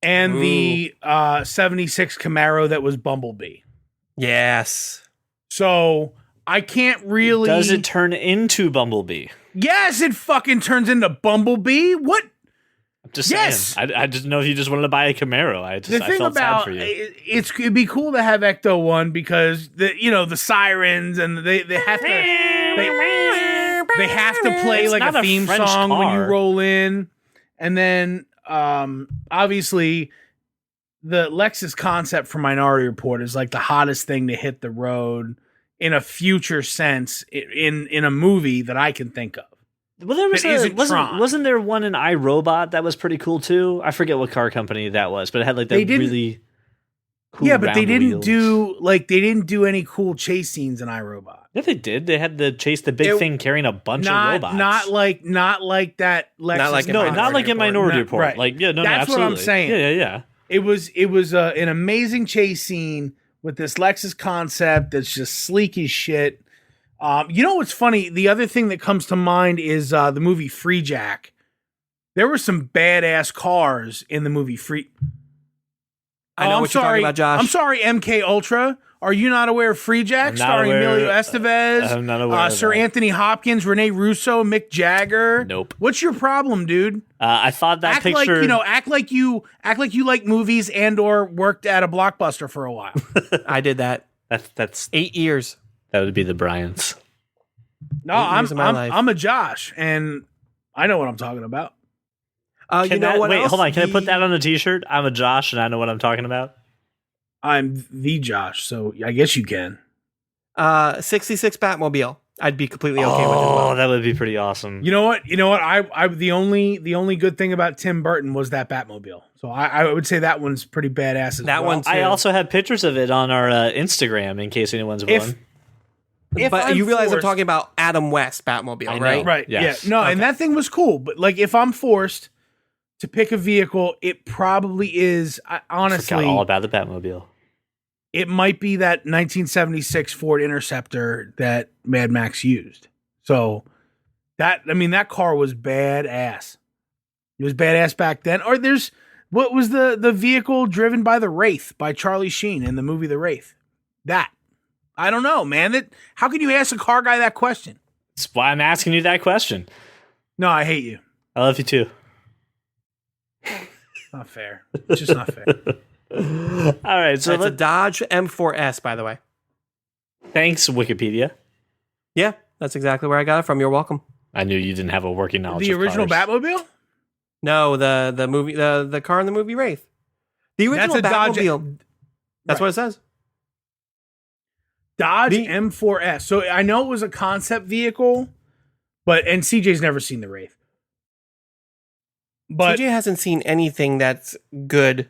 And the 76 Camaro that was Bumblebee. Yes. So I can't really... Does it turn into Bumblebee? Yes, it fucking turns into Bumblebee. What? I'm just saying. I just know if you just wanted to buy a Camaro. I felt sad for you. It'd be cool to have Ecto 1 because the sirens and they have to they have to play It's like not a theme French song when you car. roll in, and then obviously the Lexus concept for Minority Report is like the hottest thing to hit the road in a future sense in a movie that I can think of. Well, there was wasn't there one in iRobot that was pretty cool too? I forget what car company that was, but it had like that really cool. Yeah, but they didn't wheels. do any cool chase scenes in iRobot. Yeah, they did. They had to chase the big thing carrying a bunch of robots. Not like that Lexus. Not like in Minority Report. Right. Like that's absolutely what I'm saying. Yeah. It was an amazing chase scene with this Lexus concept that's just sleek as shit. You know what's funny? The other thing that comes to mind is the movie Free Jack. There were some badass cars in the movie Free. I know what you're talking about, Josh. I'm sorry, MK Ultra. Are you not aware of Free Jack starring Emilio Estevez? I'm not aware of Sir that. Anthony Hopkins, Renee Russo, Mick Jagger. Nope. What's your problem, dude? I thought that picture. Act like you like movies and or worked at a Blockbuster for a while. I did that. That's 8 years. That would be the Bryants. No, I'm a Josh, and I know what I'm talking about. You know what? Wait, hold on. Can I put that on a T-shirt? I'm a Josh, and I know what I'm talking about. I'm the Josh, so I guess you can. 66 Batmobile. I'd be completely okay with it. Oh, that would be pretty awesome. You know what? I the only good thing about Tim Burton was that Batmobile. So I would say that one's pretty badass as That well. one too. I also have pictures of it on our Instagram in case anyone's willing. But you realize I'm talking about Adam West Batmobile, right? Right. Yes. Yeah. No, Okay. and that thing was cool. But like, if I'm forced to pick a vehicle, it probably is. Honestly, Forgot all about the Batmobile. it might be that 1976 Ford Interceptor that Mad Max used. So that car was badass. It was badass back then. Or what was the vehicle driven by the Wraith by Charlie Sheen in the movie The Wraith? That. I don't know, man. How can you ask a car guy that question? That's why I'm asking you that question. No, I hate you. I love you too. Not fair. It's just not fair. All right, so It's a Dodge M4S, by the way. thanks, Wikipedia. Yeah, that's exactly where I got it from. You're welcome. I knew you didn't have a working knowledge The of original cars. Batmobile? No, the movie, the car in the movie Wraith. The original That's a Batmobile. That's what it says. Dodge M4S. So I know it was a concept vehicle, and CJ's never seen the Wraith. But TJ hasn't seen anything that's good.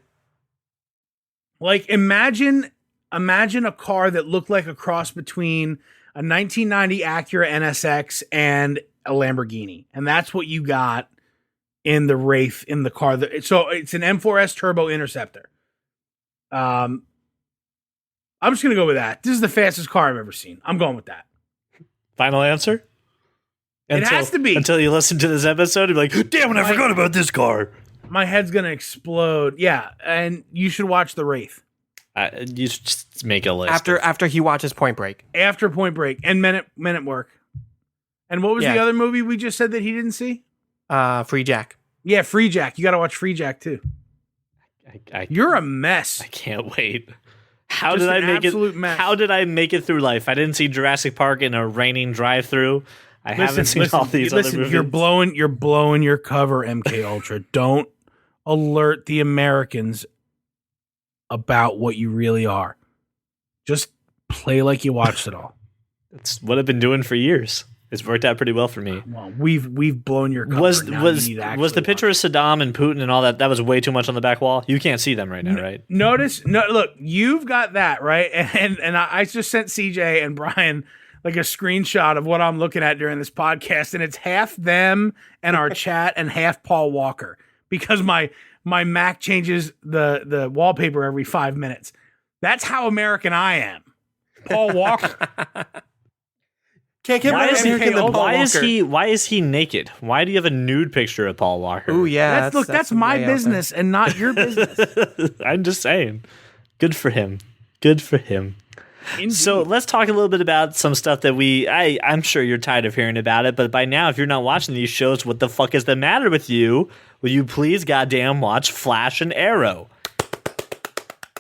like imagine a car that looked like a cross between a 1990 Acura NSX and a Lamborghini. And that's what you got in the Wraith in the car. So it's an M4S Turbo Interceptor. I'm just going to go with that. This is the fastest car I've ever seen. I'm going with that. Final answer? It has to be. Until you listen to this episode and be like, damn it, I forgot about this car. My head's going to explode. Yeah, and you should watch The Wraith. You should just make a list. After he watches Point Break. After Point Break and Men at Work. And what was the other movie we just said that he didn't see? Free Jack. Yeah, Free Jack. You got to watch Free Jack too. You're a mess. I can't wait. How did I make it? Mess. How did I make it through life? I didn't see Jurassic Park in a raining drive-through. I haven't seen all these other movies. You're blowing your cover, MK Ultra. Don't alert the Americans about what you really are. Just play like you watched it all. That's what I've been doing for years. It's worked out pretty well for me. Well, we've blown your cover. Was the picture of Saddam and Putin and all that? That was way too much on the back wall. You can't see them right now, right? Look, you've got that right, and I just sent CJ and Brian like a screenshot of what I'm looking at during this podcast, and it's half them and our chat and half Paul Walker because my Mac changes the wallpaper every 5 minutes. That's how American I am. Paul Walker. Can't get why is he naked? Why do you have a nude picture of Paul Walker? Oh yeah, that's my business and not your business. I'm just saying. Good for him. Good for him. Indeed. So let's talk a little bit about some stuff that I'm sure you're tired of hearing about it, but by now, if you're not watching these shows, what the fuck is the matter with you? Will you please goddamn watch Flash and Arrow?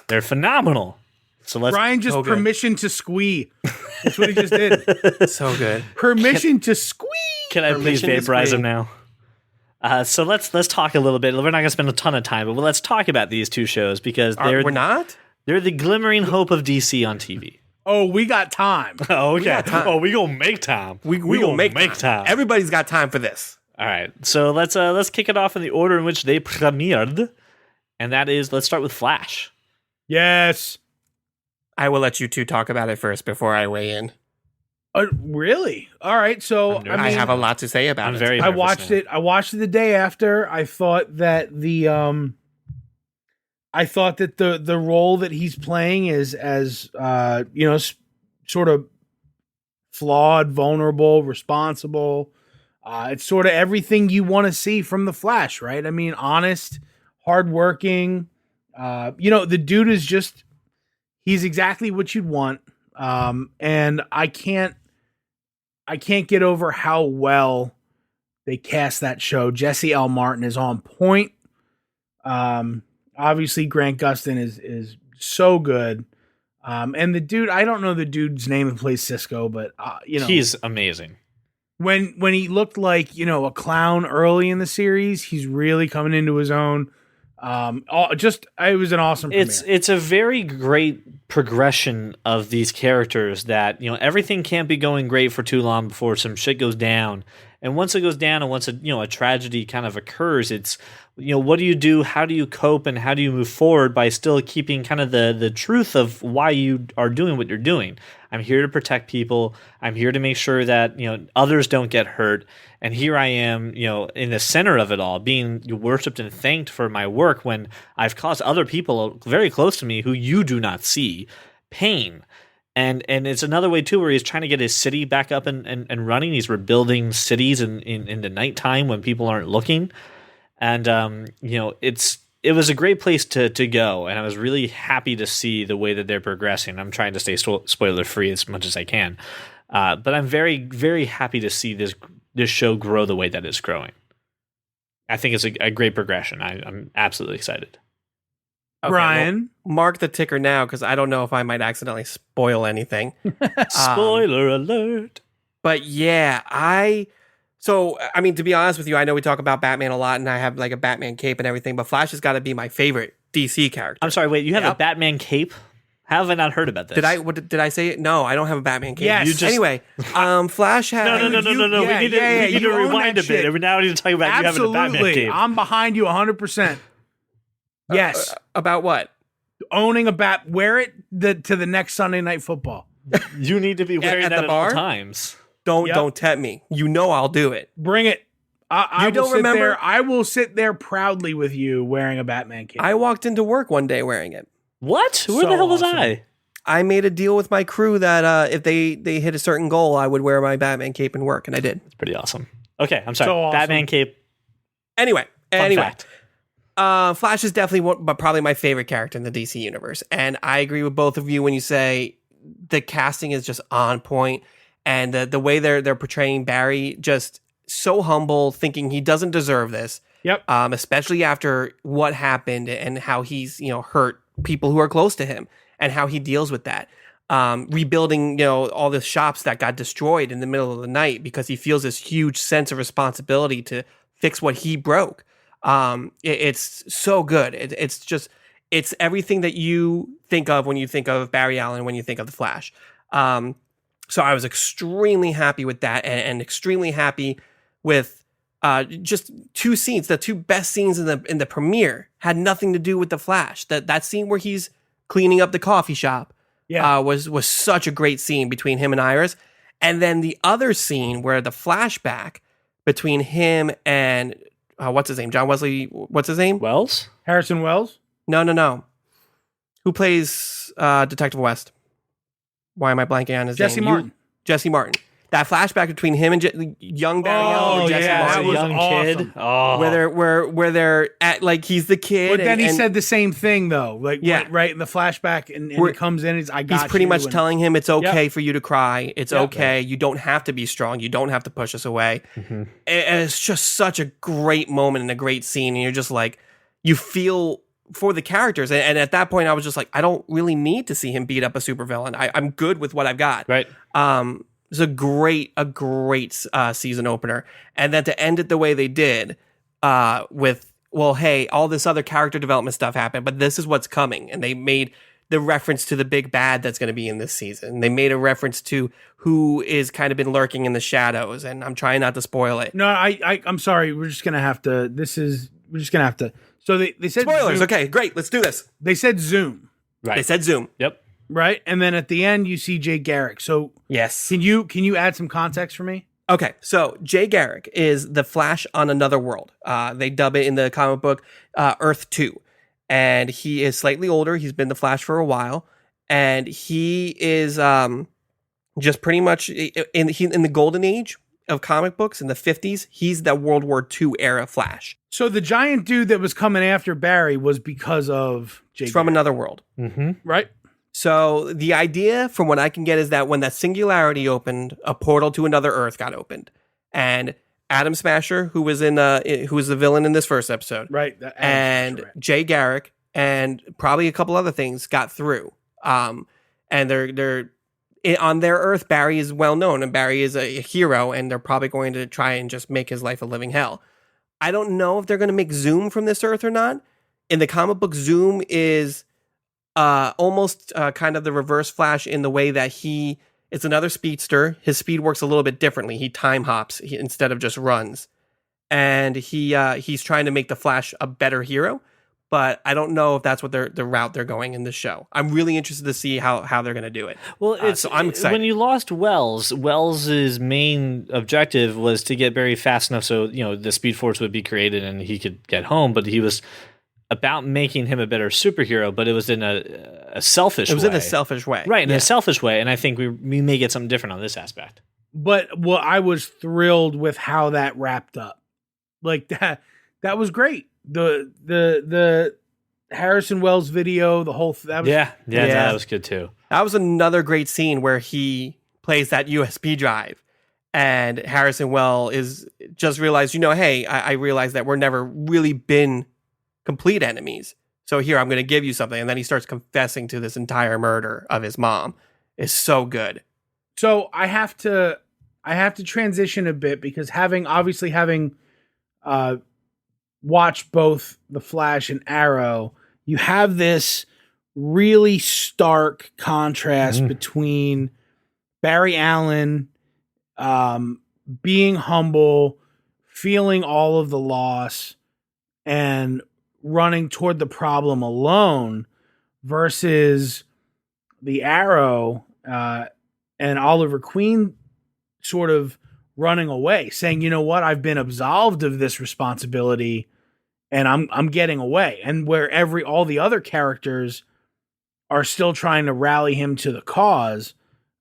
They're phenomenal. So Brian just permission to squee. That's what he just did. So good. Permission to squee. Can I please vaporize him now? So let's talk a little bit. We're not going to spend a ton of time, but let's talk about these two shows because we're not. They're the glimmering hope of DC on TV. Oh, we got time. Oh, okay. We gonna make time. We gonna make time. Everybody's got time for this. All right. So let's kick it off in the order in which they premiered, and that is let's start with Flash. Yes. I will let you two talk about it first before I weigh in. Really? All right. So I have a lot to say about it. I watched it. I watched it the day after. I thought that the role that he's playing is as sort of flawed, vulnerable, responsible. It's sort of everything you want to see from the Flash, right? I mean, honest, hardworking. The dude is just. He's exactly what you'd want. And I can't get over how well they cast that show. Jesse L. Martin is on point. Obviously Grant Gustin is so good. And the dude, I don't know the dude's name who plays Cisco, but he's amazing. When he looked like, a clown early in the series, he's really coming into his own. It was an awesome premiere. It's a very great progression of these characters that, everything can't be going great for too long before some shit goes down. And once it goes down and once a tragedy kind of occurs, it's, what do you do? How do you cope and how do you move forward by still keeping kind of the truth of why you are doing what you're doing? I'm here to protect people. I'm here to make sure that, others don't get hurt. And here I am, in the center of it all, being worshipped and thanked for my work when I've caused other people very close to me who you do not see pain. And it's another way, too, where he's trying to get his city back up and running. He's rebuilding cities in the nighttime when people aren't looking. And, it was a great place to go. And I was really happy to see the way that they're progressing. I'm trying to stay spoiler-free as much as I can. But I'm very, very happy to see this show grow the way that it's growing. I think it's a great progression. I'm absolutely excited. Okay, Brian, mark the ticker now because I don't know if I might accidentally spoil anything. Spoiler alert. But yeah, to be honest with you, I know we talk about Batman a lot and I have like a Batman cape and everything, but Flash has got to be my favorite DC character. I'm sorry, wait, you have a Batman cape? How have I not heard about this? Did I say it? No, I don't have a Batman cape. Yes. Anyway, Flash has... No. We need to rewind a bit. Now we need to talk about you having a Batman cape. I'm behind you 100%. Yes. About what? Owning a bat. Wear it to the next Sunday Night Football. You need to be wearing that at all times. Don't tempt me. I'll do it. Bring it. I will sit there proudly with you wearing a Batman cape. I walked into work one day wearing it. What? Where the hell was awesome. I? I made a deal with my crew that if they hit a certain goal, I would wear my Batman cape and work, and I did. It's pretty awesome. Okay, I'm sorry. So awesome. Batman cape. Anyway. Fact. Flash is definitely but probably my favorite character in the DC universe, and I agree with both of you when you say the casting is just on point, and the way they're portraying Barry, just so humble, thinking he doesn't deserve this. Yep. Especially after what happened and how he's hurt people who are close to him, and how he deals with that. Rebuilding all the shops that got destroyed in the middle of the night because he feels this huge sense of responsibility to fix what he broke. It's so good. It's everything that you think of when you think of Barry Allen, when you think of the Flash. So I was extremely happy with that, and extremely happy with just two scenes. The two best scenes in the premiere had nothing to do with the Flash. That scene where he's cleaning up the coffee shop was such a great scene between him and Iris, and then the other scene where the flashback between him and what's his name? John Wesley. What's his name? Wells? Harrison Wells? No. Who plays Detective West? Why am I blanking on his name? Jesse Martin. Jesse Martin. That flashback between him and young Barry Allen and Jesse that Martin. was young awesome. kid. Oh. Where they're at, like, he's the kid. But then he and said the same thing, though. Like, Yeah. right in the flashback, and he comes in, I got he's pretty you, much and- telling him it's okay for you to cry. It's Yep. okay. You don't have to be strong. You don't have to push us away. Mhm. And it's just such a great moment and a great scene. And you're just like, you feel for the characters. And at that point, I was just like, I don't really need to see him beat up a supervillain. I'm good with what I've got. Right. It's a great season opener. And then to end it the way they did, with, well, hey, all this other character development stuff happened, but this is what's coming. And they made the reference to the big bad that's going to be in this season. They made a reference to who is kind of been lurking in the shadows, and I'm trying not to spoil it. No, I'm sorry. We're just gonna have to. We're just gonna have to. So they said Spoilers. Zoom. Okay, great. Let's do this. They said Zoom, Right. They said Zoom. Yep. right? And then at the end, you see Jay Garrick. So Yes. can you add some context for me? Okay, so Jay Garrick is the Flash on another world. They dub it in the comic book Earth 2. And he is slightly older. He's been the Flash for a while. And he is just pretty much in the golden age of comic books in the 50s. He's the World War II era Flash. So the giant dude that was coming after Barry was because of Jay It's from Garrick, another world. Mm-hmm. right? So the idea, from what I can get, is that when that singularity opened, a portal to another Earth got opened, and Atom Smasher, who was the villain in this first episode, Right. and Jay Garrick, and probably a couple other things got through. And they're on their Earth. Barry is well known, and Barry is a hero, and they're probably going to try and just make his life a living hell. I don't know if they're going to make Zoom from this Earth or not. In the comic book, Zoom is almost kind of the reverse Flash in the way that it's another speedster. His speed works a little bit differently. He time hops instead of just runs. And he's trying to make the Flash a better hero, but I don't know if that's what the route they're going in this show. I'm really interested to see how they're going to do it. Well, So I'm excited. When you lost Wells's main objective was to get Barry fast enough so the Speed Force would be created and he could get home. But he was about making him a better superhero, but it was in a selfish way. It was in a selfish way. Right, in Yeah. a selfish way, and I think we may get something different on this aspect. But I was thrilled with how that wrapped up. Like that was great. The Harrison Wells video, the whole that was Yeah, Yeah. that was good too. That was another great scene where he plays that USB drive, and Harrison Wells is just realized, hey, I realized that we're never really been complete enemies. So here, I'm going to give you something. And then he starts confessing to this entire murder of his mom. It's so good. So I have to transition a bit because having watched both The Flash and Arrow, you have this really stark contrast between Barry Allen being humble, feeling all of the loss, and running toward the problem alone versus the Arrow and Oliver Queen sort of running away, saying, you know what, I've been absolved of this responsibility and I'm getting away. And where all the other characters are still trying to rally him to the cause.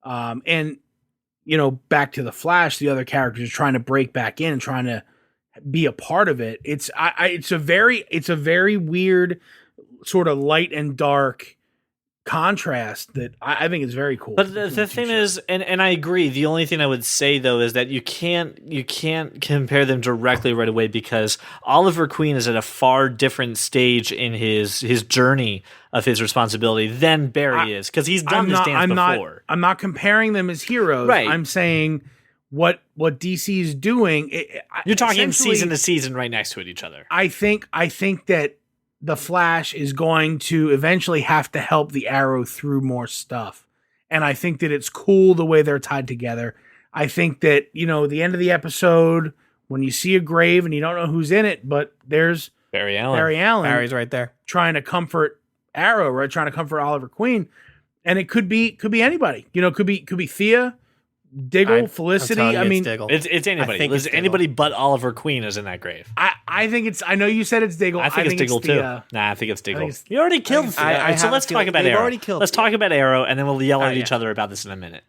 And, back to the Flash, the other characters are trying to break back in and trying to be a part of it. It's a very weird sort of light and dark contrast that I think is very cool. But the thing is, and I agree, the only thing I would say though is that you can't compare them directly right away, because Oliver Queen is at a far different stage in his journey of his responsibility than Barry is, because he's done this dance before. I'm not comparing them as heroes. Right. I'm saying what DC is doing. You're talking season to season right next to each other. I think that the Flash is going to eventually have to help the Arrow through more stuff. And I think that it's cool the way they're tied together. I think that, the end of the episode, when you see a grave and you don't know who's in it, but there's Barry Allen. Barry's right there. Trying to comfort Arrow, right? Trying to comfort Oliver Queen. And it could be anybody. Could be Thea, Diggle, Felicity. I mean, it's anybody. It's anybody but Oliver Queen is in that grave. I think it's. I know you said it's Diggle. I think it's Diggle too. I think it's Diggle. You already killed. So let's talk about Arrow. Let's talk about Arrow, and then we'll yell at each other about this in a minute.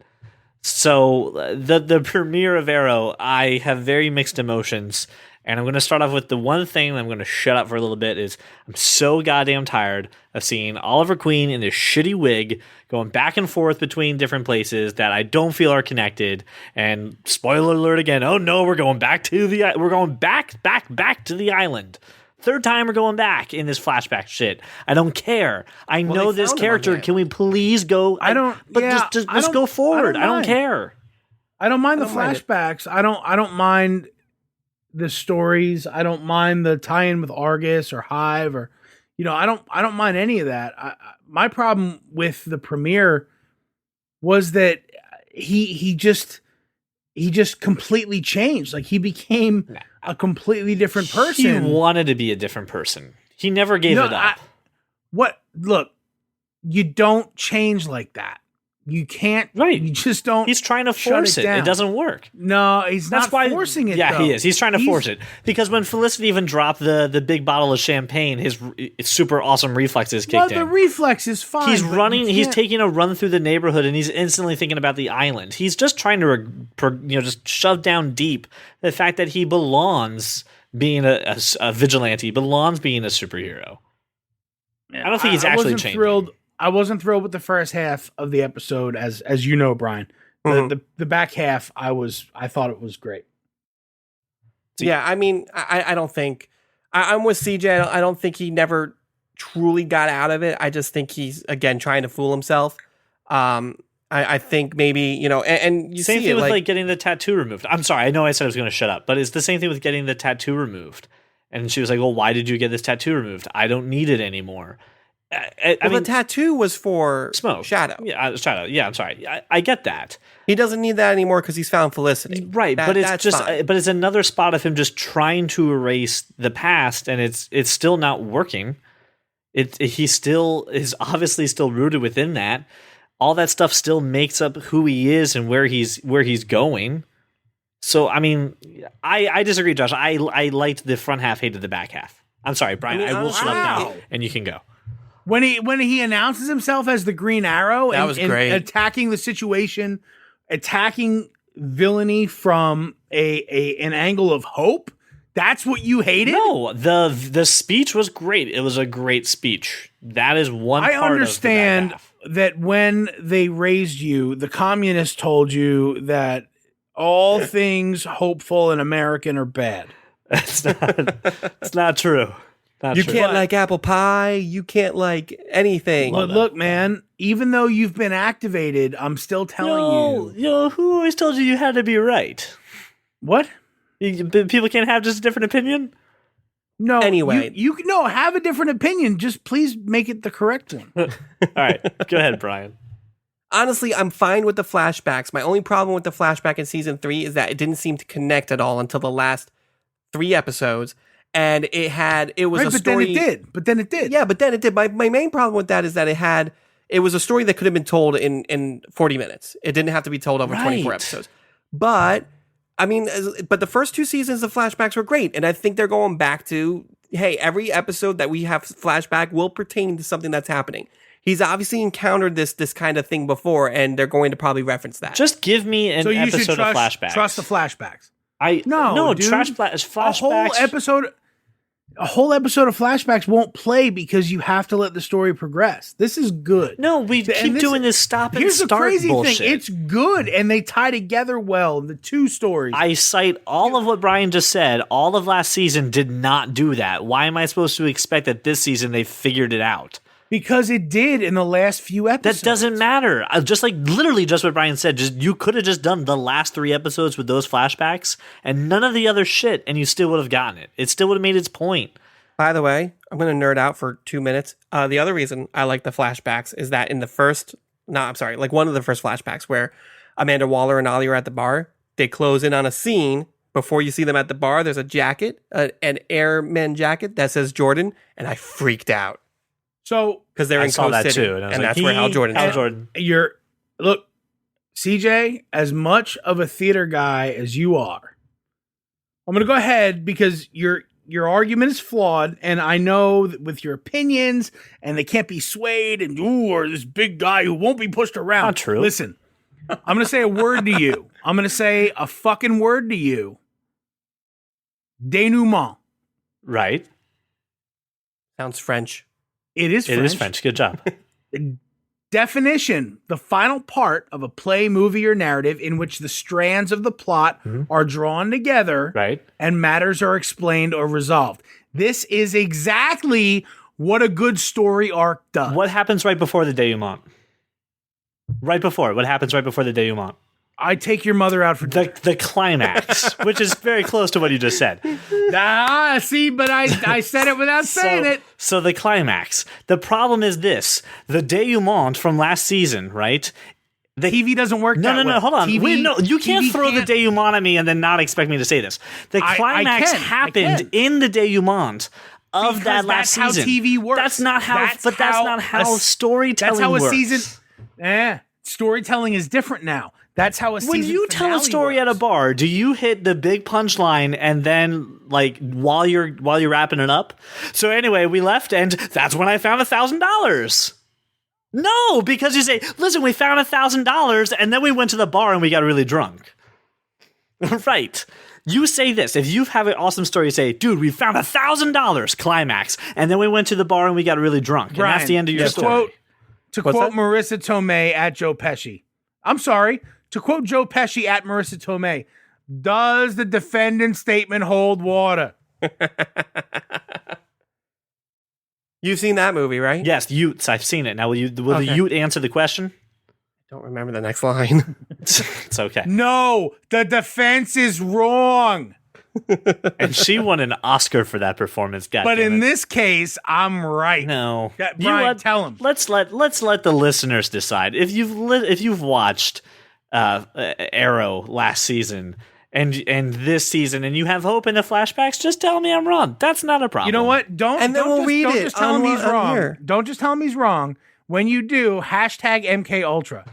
So the premiere of Arrow, I have very mixed emotions. And I'm going to start off with the one thing, and I'm going to shut up for a little bit, is I'm so goddamn tired of seeing Oliver Queen in this shitty wig going back and forth between different places that I don't feel are connected. And spoiler alert again, oh no, we're going back to the island. Third time we're going back in this flashback shit. I don't care. I know this character. Can we please go? Just go forward. I don't care. I don't mind the flashbacks. I don't mind the stories. I don't mind the tie-in with Argus or Hive, or I don't mind any of that. My problem with the premiere was that he just completely changed. Like, he became a completely different person. He wanted to be a different person. He never gave it up. Look, you don't change like that. You can't. Right. You just don't. He's trying to force it. It doesn't work. No, he's not forcing it. Yeah, he is. He's trying to force it. Because when Felicity even dropped the big bottle of champagne, his super awesome reflexes kicked in. The reflex is fine. He's running. He's taking a run through the neighborhood, and he's instantly thinking about the island. He's just trying to, just shove down deep the fact that he belongs being a vigilante. He belongs being a superhero. I don't think he's actually changing. I wasn't thrilled with the first half of the episode, as you know, Brian. The back half, I thought it was great. Yeah, I mean, I don't think I'm with CJ. I don't think he never truly got out of it. I just think he's again trying to fool himself. I think maybe and you same see thing it, with like getting the tattoo removed. I'm sorry, I know I said I was going to shut up, but it's the same thing with getting the tattoo removed. And she was like, "Well, why did you get this tattoo removed? I don't need it anymore." I mean, the tattoo was for Smoke. Shadow. Yeah, Shadow. Yeah, I'm sorry. I get that. He doesn't need that anymore because he's found Felicity. Right, but it's just, fine. But it's another spot of him just trying to erase the past, and it's still not working. He still is obviously still rooted within that. All that stuff still makes up who he is and where he's going. So I mean, I disagree, Josh. I liked the front half, hated the back half. I'm sorry, Brian. I will shut up now, and you can go. When he announces himself as the Green Arrow and great. Attacking the situation, attacking villainy from an angle of hope, that's what you hated? No, the speech was great. It was a great speech. That is one part of the back half. I understand that when they raised you, the communists told you that all things hopeful and American are bad. It's not true. You can't like apple pie. You can't like anything. Look, man, even though you've been activated, I'm still telling you. Who always told you had to be right? What? People can't have just a different opinion? No. Anyway. You have a different opinion. Just please make it the correct one. All right. Go ahead, Brian. Honestly, I'm fine with the flashbacks. My only problem with the flashback in season 3 is that it didn't seem to connect at all until the last 3 episodes. And it was a story. But then it did. Yeah, but then it did. My main problem with that is that it was a story that could have been told in 40 minutes. It didn't have to be told over 24 episodes. But I mean, but the first 2 seasons of flashbacks were great. And I think they're going back to, hey, every episode that we have flashback will pertain to something that's happening. He's obviously encountered this kind of thing before, and they're going to probably reference that. Just give me an episode of flashbacks. Trust the flashbacks. No, dude, flashbacks. A whole episode of flashbacks won't play because you have to let the story progress. This is good. No, we keep doing this stop and here's start the crazy bullshit. thing. It's good, and they tie together well. The two stories. I cite all of what Brian just said. All of last season did not do that. Why am I supposed to expect that this season they figured it out? Because it did in the last few episodes. That doesn't matter. Just like literally just what Brian said. You could have just done the last 3 episodes with those flashbacks and none of the other shit, and you still would have gotten it. It still would have made its point. By the way, I'm going to nerd out for 2 minutes. The other reason I like the flashbacks is that in the first, one of the first flashbacks where Amanda Waller and Ollie are at the bar, they close in on a scene. Before you see them at the bar, there's a jacket, an airman jacket that says Jordan, and I freaked out. So, because they're in Coast City, too, and that's where Hal Jordan is. Look, CJ, as much of a theater guy as you are, I'm going to go ahead because your argument is flawed, and I know that with your opinions, and they can't be swayed, and or this big guy who won't be pushed around. Not true. Listen, I'm going to say a word to you. I'm going to say a fucking word to you. Denouement. Right. Sounds French. It is French. It is French. Good job. Definition: the final part of a play, movie, or narrative in which the strands of the plot are drawn together, right, and matters are explained or resolved. This is exactly what a good story arc does. What happens right before the denouement? Right before. What happens right before the denouement? I take your mother out for the climax, which is very close to what you just said. See, but I said it without saying it. So the climax. The problem is this: the denouement from last season, right? The TV doesn't work. No, hold on. You can't throw the denouement at me and then not expect me to say this. The climax happened in the denouement of because that last season. That's how TV works. That's not how storytelling works. That's how a season. Storytelling is different now. That's how a season when you tell a story works. at a bar, do you hit the big punchline and then like while you're wrapping it up? So anyway, we left and that's when I found $1,000. No, because you say, listen, we found $1,000 and then we went to the bar and we got really drunk. Right. You say this. If you have an awesome story, you say, dude, we found $1,000 climax. And then we went to the bar and we got really drunk. Brian, and that's the end of your story. To quote Marissa Tomei at Joe Pesci. I'm sorry. To quote Joe Pesci at Marissa Tomei, does the defendant's statement hold water? You've seen that movie, right? Yes, Utes. I've seen it. Now, will the Ute answer the question? I don't remember the next line. It's okay. No, the defense is wrong. And she won an Oscar for that performance. But in this case, I'm right. No, Brian, tell him. Let's let the listeners decide. If you've watched Arrow last season and this season, and you have hope in the flashbacks, just tell me I'm wrong. That's not a problem. You know what? Don't just tell him he's wrong. Here. Don't just tell him he's wrong. When you do, hashtag MK Ultra.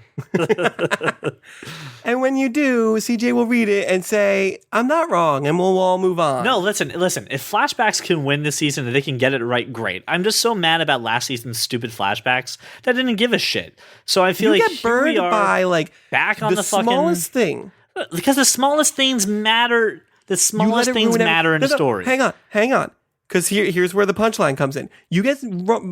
And when you do, CJ will read it and say, I'm not wrong, and we'll all move on. No, listen. If flashbacks can win this season and they can get it right, great. I'm just so mad about last season's stupid flashbacks that I didn't give a shit. So I feel you like get burned by like back on the smallest thing. Because the smallest things matter. The smallest things matter in a story. Hang on. Because here's where the punchline comes in. You get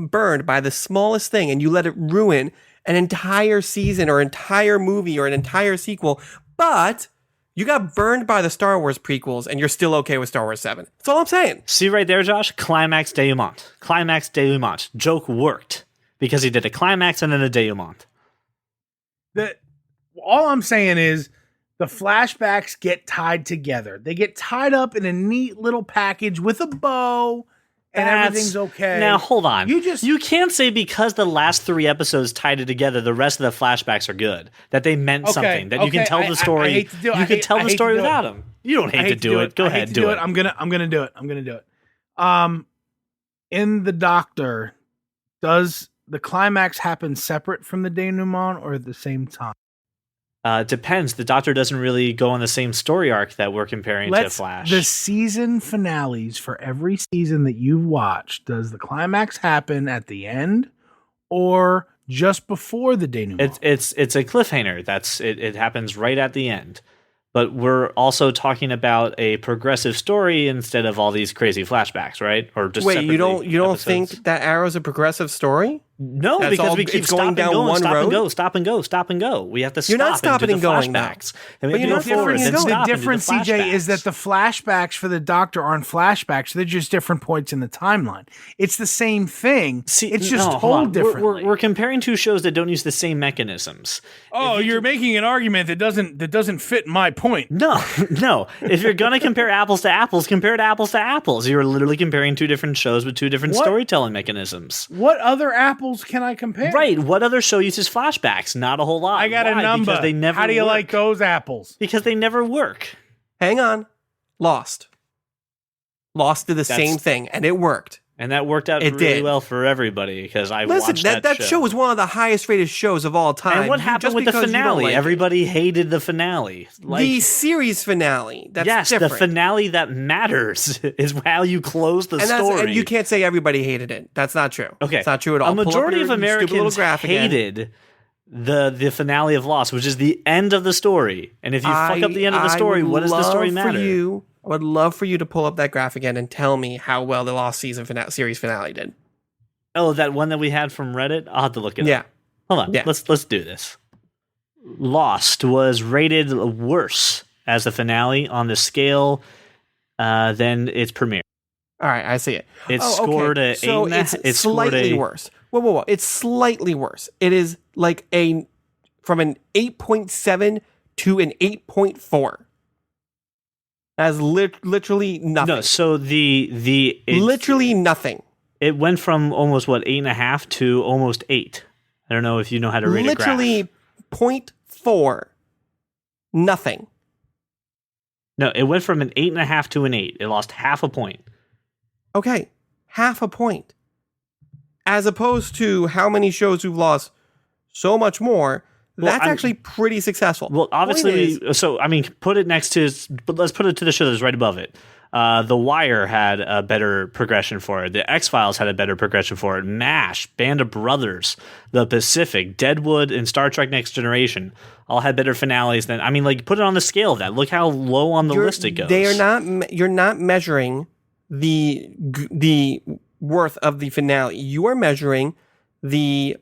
burned by the smallest thing and you let it ruin an entire season or entire movie or an entire sequel, but you got burned by the Star Wars prequels and you're still okay with Star Wars 7. That's all I'm saying. See right there, Josh? Climax denouement. Climax denouement. Joke worked because he did a climax and then a denouement. All I'm saying is the flashbacks get tied together. They get tied up in a neat little package with a bow, and everything's okay. Now, hold on. You can't say because the last 3 episodes tied it together, the rest of the flashbacks are good. That they meant something. That you can tell the story. You can tell the story without them. You don't hate to do it. Go ahead, do it. I'm gonna do it. In The Doctor, does the climax happen separate from the denouement or at the same time? Depends. The Doctor doesn't really go on the same story arc that we're comparing to Flash. The season finales for every season that you've watched, does the climax happen at the end or just before the denouement? It's a cliffhanger. It happens right at the end. But we're also talking about a progressive story instead of all these crazy flashbacks, right? Or just wait, you don't episodes. think that Arrow's a progressive story? No, That's because all- we keep it's going stopping down going, one stop road? and go, stop and go, stop and go. We have to stop. You're not stopping and do the and going now. flashbacks. And we But have you're to not go forward, stopping then and going. stop The and do difference, CJ, is that flashbacks. the flashbacks for the Doctor aren't flashbacks. They're just different points in the timeline. It's the same thing. It's just no, hold told on. differently. We're comparing two shows that don't use the same mechanisms. Oh, you're making an argument that doesn't fit my point. No, no. If you're gonna compare apples to apples, compare it apples to apples. You're literally comparing two different shows with two different What? storytelling mechanisms. What other apples can I compare? Right. What other show uses flashbacks? Not a whole lot. I got Why? a number. Because they never How do you work. like those apples? Because they never work. Hang on. Lost did the That's- same thing, and it worked. And that worked out It really did. well for everybody because I Listen, watched that show was one of the highest rated shows of all time. And what You- happened just with the because you don't finale? like it. Everybody hated the finale. The series finale. That's yes, different. the finale that matters is how you close the story. And you can't say everybody hated it. That's not true. Okay, It's not true at all. A majority of Pull up your stupid little Americans graph again. hated the finale of Lost, which is the end of the story. And if you fuck up the end of the story, what does the story matter? I would love for you to pull up that graph again and tell me how well the Lost series finale did. Oh, that one that we had from Reddit? I'll have to look it Yeah. up. Hold on. Yeah. Let's do this. Lost was rated worse as the finale on the scale than its premiere. All right, I see it. It scored a so 8.5. it's It scored slightly a worse. Whoa. It's slightly worse. It is like from an 8.7 to an 8.4. As literally nothing. no. So Literally nothing. it went from almost 8.5 to almost 8. I don't know if you know how to rate a graph. Literally 0.4. Nothing. No, it went from an 8.5 to an 8. It lost half a point. Okay, half a point. As opposed to how many shows we've lost so much more, Well, that's actually pretty successful. Well, obviously, Point is- put it next to, but let's put it to the show that's right above it. The Wire had a better progression for it. The X-Files had a better progression for it. MASH, Band of Brothers, The Pacific, Deadwood, and Star Trek Next Generation all had better finales than, put it on the scale of that. Look how low on the list it goes. They are not. You're not measuring the worth of the finale. You are measuring the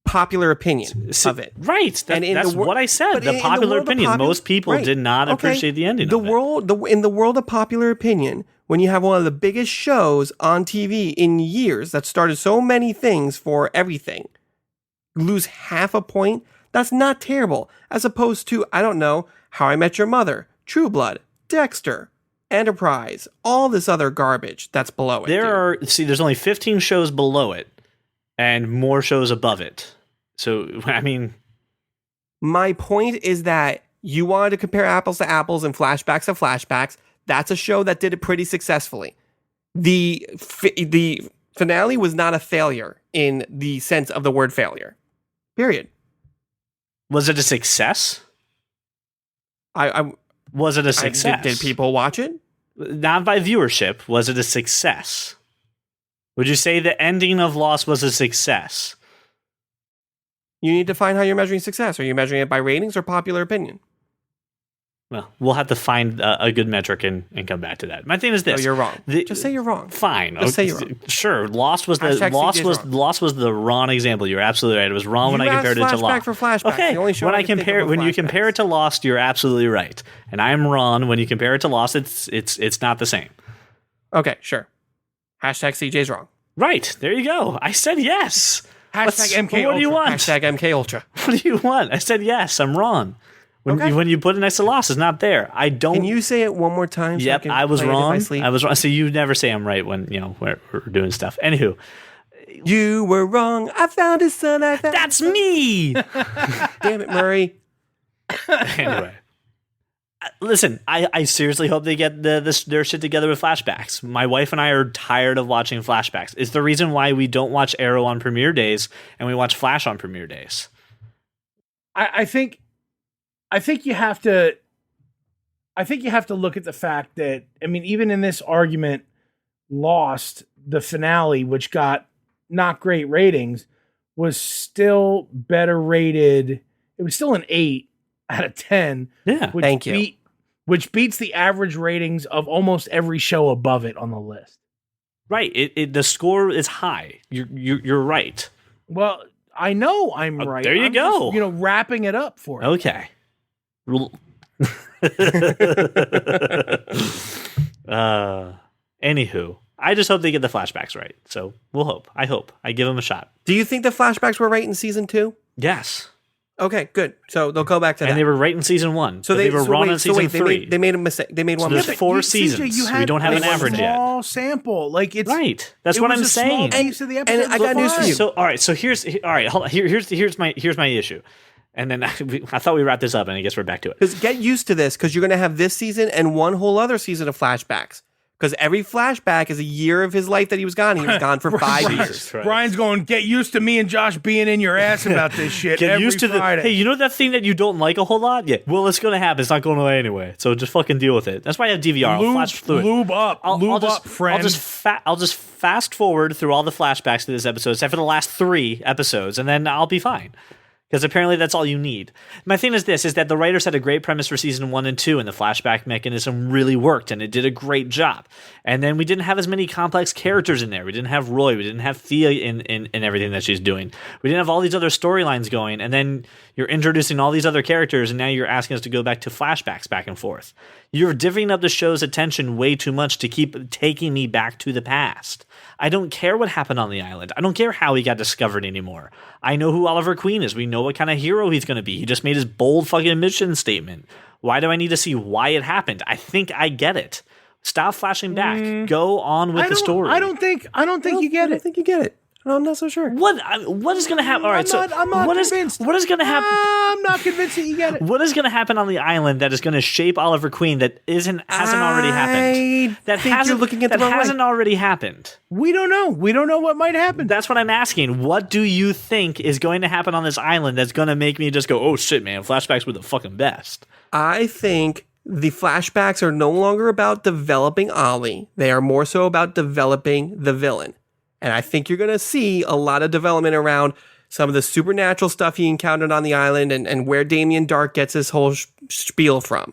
popular opinion of it. Right. That's what I said. but The in the popular world of opinion. Most people right. did not Okay. appreciate the ending The of it. in the world of popular opinion, when you have one of the biggest shows on TV in years that started so many things for everything, lose half a point, that's not terrible. As opposed to, I don't know, How I Met Your Mother, True Blood, Dexter, Enterprise, all this other garbage that's below it. There's only 15 shows below it and more shows above it. So, My point is that you wanted to compare apples to apples and flashbacks to flashbacks. That's a show that did it pretty successfully. The finale was not a failure in the sense of the word failure. Period. was it a success? I Was it a success? did people watch it? Not by viewership. Was it a success? Would you say the ending of Lost was a success? You need to find how you're measuring success. Are you measuring it by ratings or popular opinion? Well, we'll have to find a good metric and come back to that. My thing is this: No, you're wrong. Just say you're wrong. Fine. Just say you're wrong. Sure. Lost was Hashtag CJ's wrong. Lost was the wrong example. You're absolutely right. It was wrong when I compared it to flashback Lost. for flashback. Okay. The only show When I I can think compare of when with you compare flashbacks. it to Lost, you're absolutely right, and I'm wrong when you compare it to Lost. It's not the same. Okay, sure. Hashtag CJ's wrong. Right. There you go. I said yes. Hashtag MK What do you Ultra. want? Hashtag MK Ultra. What do you want? I said yes. I'm wrong. Okay. When you put it next to Lost, it's not there. I don't. Can you say it one more time? So Yep, can I was play it in my wrong. sleep? I was wrong. So you never say I'm right when we're doing stuff. Anywho, You were wrong. I found a son. that's me. Damn it, Murray. Anyway, listen. I seriously hope they get their shit together with flashbacks. My wife and I are tired of watching flashbacks. It's the reason why we don't watch Arrow on premiere days and we watch Flash on premiere days. I think you have to. I think you have to look at the fact that even in this argument, Lost the finale, which got not great ratings, was still better rated. It was still an 8 out of 10. Yeah, Which beats the average ratings of almost every show above it on the list. Right. The score is high. You're right. Well, I know I'm right. There you go. Just, wrapping it up for you. Okay. Anywho, I just hope they get the flashbacks right. So we'll hope. I hope. I give them a shot. Do you think the flashbacks were right in season 2? Yes. Okay, good. So they'll go back to that. And they were right in season 1. So they were wrong in season 3. They made a mistake. They made one there's mistake. 4 seasons. CJ, We don't have an average yet. Small sample. Like it's right. That's what I'm saying. Piece of the episode. And I got news for you. So all right. So here's hold on. Here's my issue. And then I thought we wrapped this up, and I guess we're back to it. Because get used to this, because you're going to have this season and one whole other season of flashbacks. Because every flashback is a year of his life that he was gone. He was gone for 5 years. Right. Brian's going, get used to me and Josh being in your ass about this shit. Get every used to Friday. Hey, you know that thing that you don't like a whole lot? Yeah. Well, it's going to happen. It's not going away anyway. So just fucking deal with it. That's why I have DVR. I'll flash through it. Lube up, friend. I'll just fast forward through all the flashbacks to this episode, except for the last 3 episodes, and then I'll be fine. Because apparently that's all you need. My thing is this, is that the writers had a great premise for season 1 and 2, and the flashback mechanism really worked, and it did a great job. And then we didn't have as many complex characters in there. We didn't have Roy. We didn't have Thea in everything that she's doing. We didn't have all these other storylines going, and then you're introducing all these other characters, and now you're asking us to go back to flashbacks back and forth. You're divvying up the show's attention way too much to keep taking me back to the past. I don't care what happened on the island. I don't care how he got discovered anymore. I know who Oliver Queen is. We know what kind of hero he's going to be. He just made his bold fucking mission statement. Why do I need to see why it happened? I think I get it. Stop flashing back. Go on with the story. I don't think you get it. I think you get it. I'm not so sure. What is going to happen? All right, I'm not convinced. What is going to happen? I'm not convinced that you get it. What is going to happen on the island that is going to shape Oliver Queen that hasn't already happened? That hasn't already happened. We don't know. We don't know what might happen. That's what I'm asking. What do you think is going to happen on this island that's going to make me just go, oh shit, man, flashbacks were the fucking best? I think the flashbacks are no longer about developing Ollie. They are more so about developing the villain. And I think you're going to see a lot of development around some of the supernatural stuff he encountered on the island and where Damien Dark gets his whole spiel from.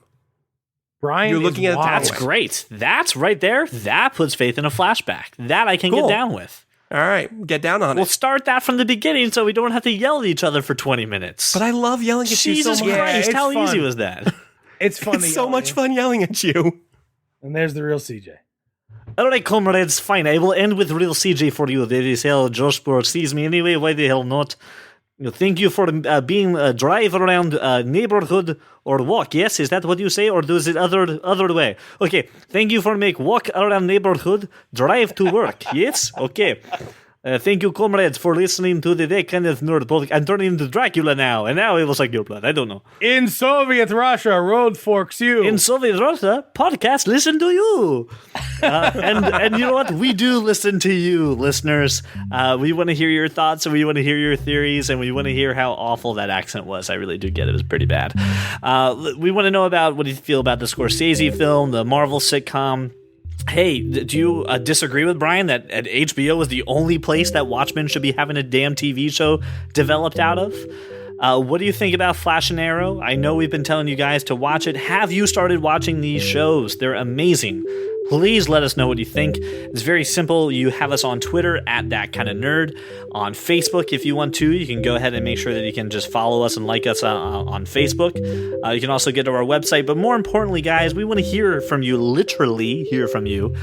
Brian, you're looking at that's great. That's right there. That puts faith in a flashback. That I can get down with. All right, get down on it. We'll start that from the beginning so we don't have to yell at each other for 20 minutes. But I love yelling at you so much. Jesus Christ, how easy was that? It's fun. It's so much fun yelling at you. And there's the real CJ. All right, comrades, fine. I will end with real CJ for you. That is how Josh Burr sees me anyway. Why the hell not? Thank you for being a drive around neighborhood or walk. Yes, is that what you say, or does it other way? Okay, thank you for make walk around neighborhood, drive to work. Yes, okay. Thank you, comrades, for listening to That Kind of Nerd podcast. I'm turning into Dracula now, and now it was like your blood. I don't know. In Soviet Russia, road forks you. In Soviet Russia, podcast listen to you. And you know what? We do listen to you, listeners. We want to hear your thoughts, and we want to hear your theories, and we want to hear how awful that accent was. I really do get it. It was pretty bad. We want to know about what you feel about the Scorsese film, the Marvel sitcom. Hey, do you disagree with Brian that HBO is the only place that Watchmen should be having a damn TV show developed out of? What do you think about Flash and Arrow? I know we've been telling you guys to watch it. Have you started watching these shows? They're amazing. Please let us know what you think. It's very simple. You have us on Twitter at That Kind of Nerd. On Facebook, if you want to, you can go ahead and make sure that you can just follow us and like us on Facebook. You can also get to our website. But more importantly, guys, we want to hear from you, literally hear from you.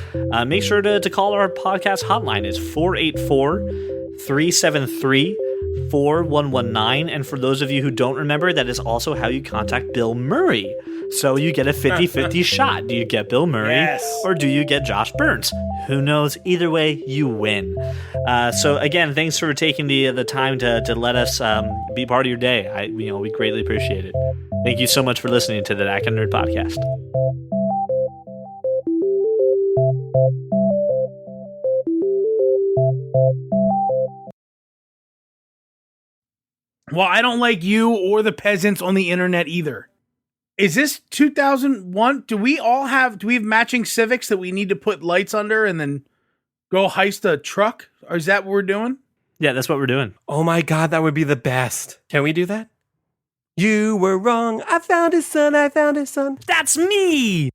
Make sure to call our podcast hotline. It's 484-373-4119. And for those of you who don't remember, that is also how you contact Bill Murray. So you get a 50-50 shot. Do you get Bill Murray or do you get Josh Burns? Who knows? Either way, you win. So again, thanks for taking the time to let us be part of your day. We greatly appreciate it. Thank you so much for listening to the That Kind of Nerd podcast. Well, I don't like you or the peasants on the internet either. Is this 2001? Do we have matching Civics that we need to put lights under and then go heist a truck Or is that what we're doing? Yeah, that's what we're doing. Oh my God, that would be the best. Can we do that? You were wrong. I found his son. I found his son. That's me.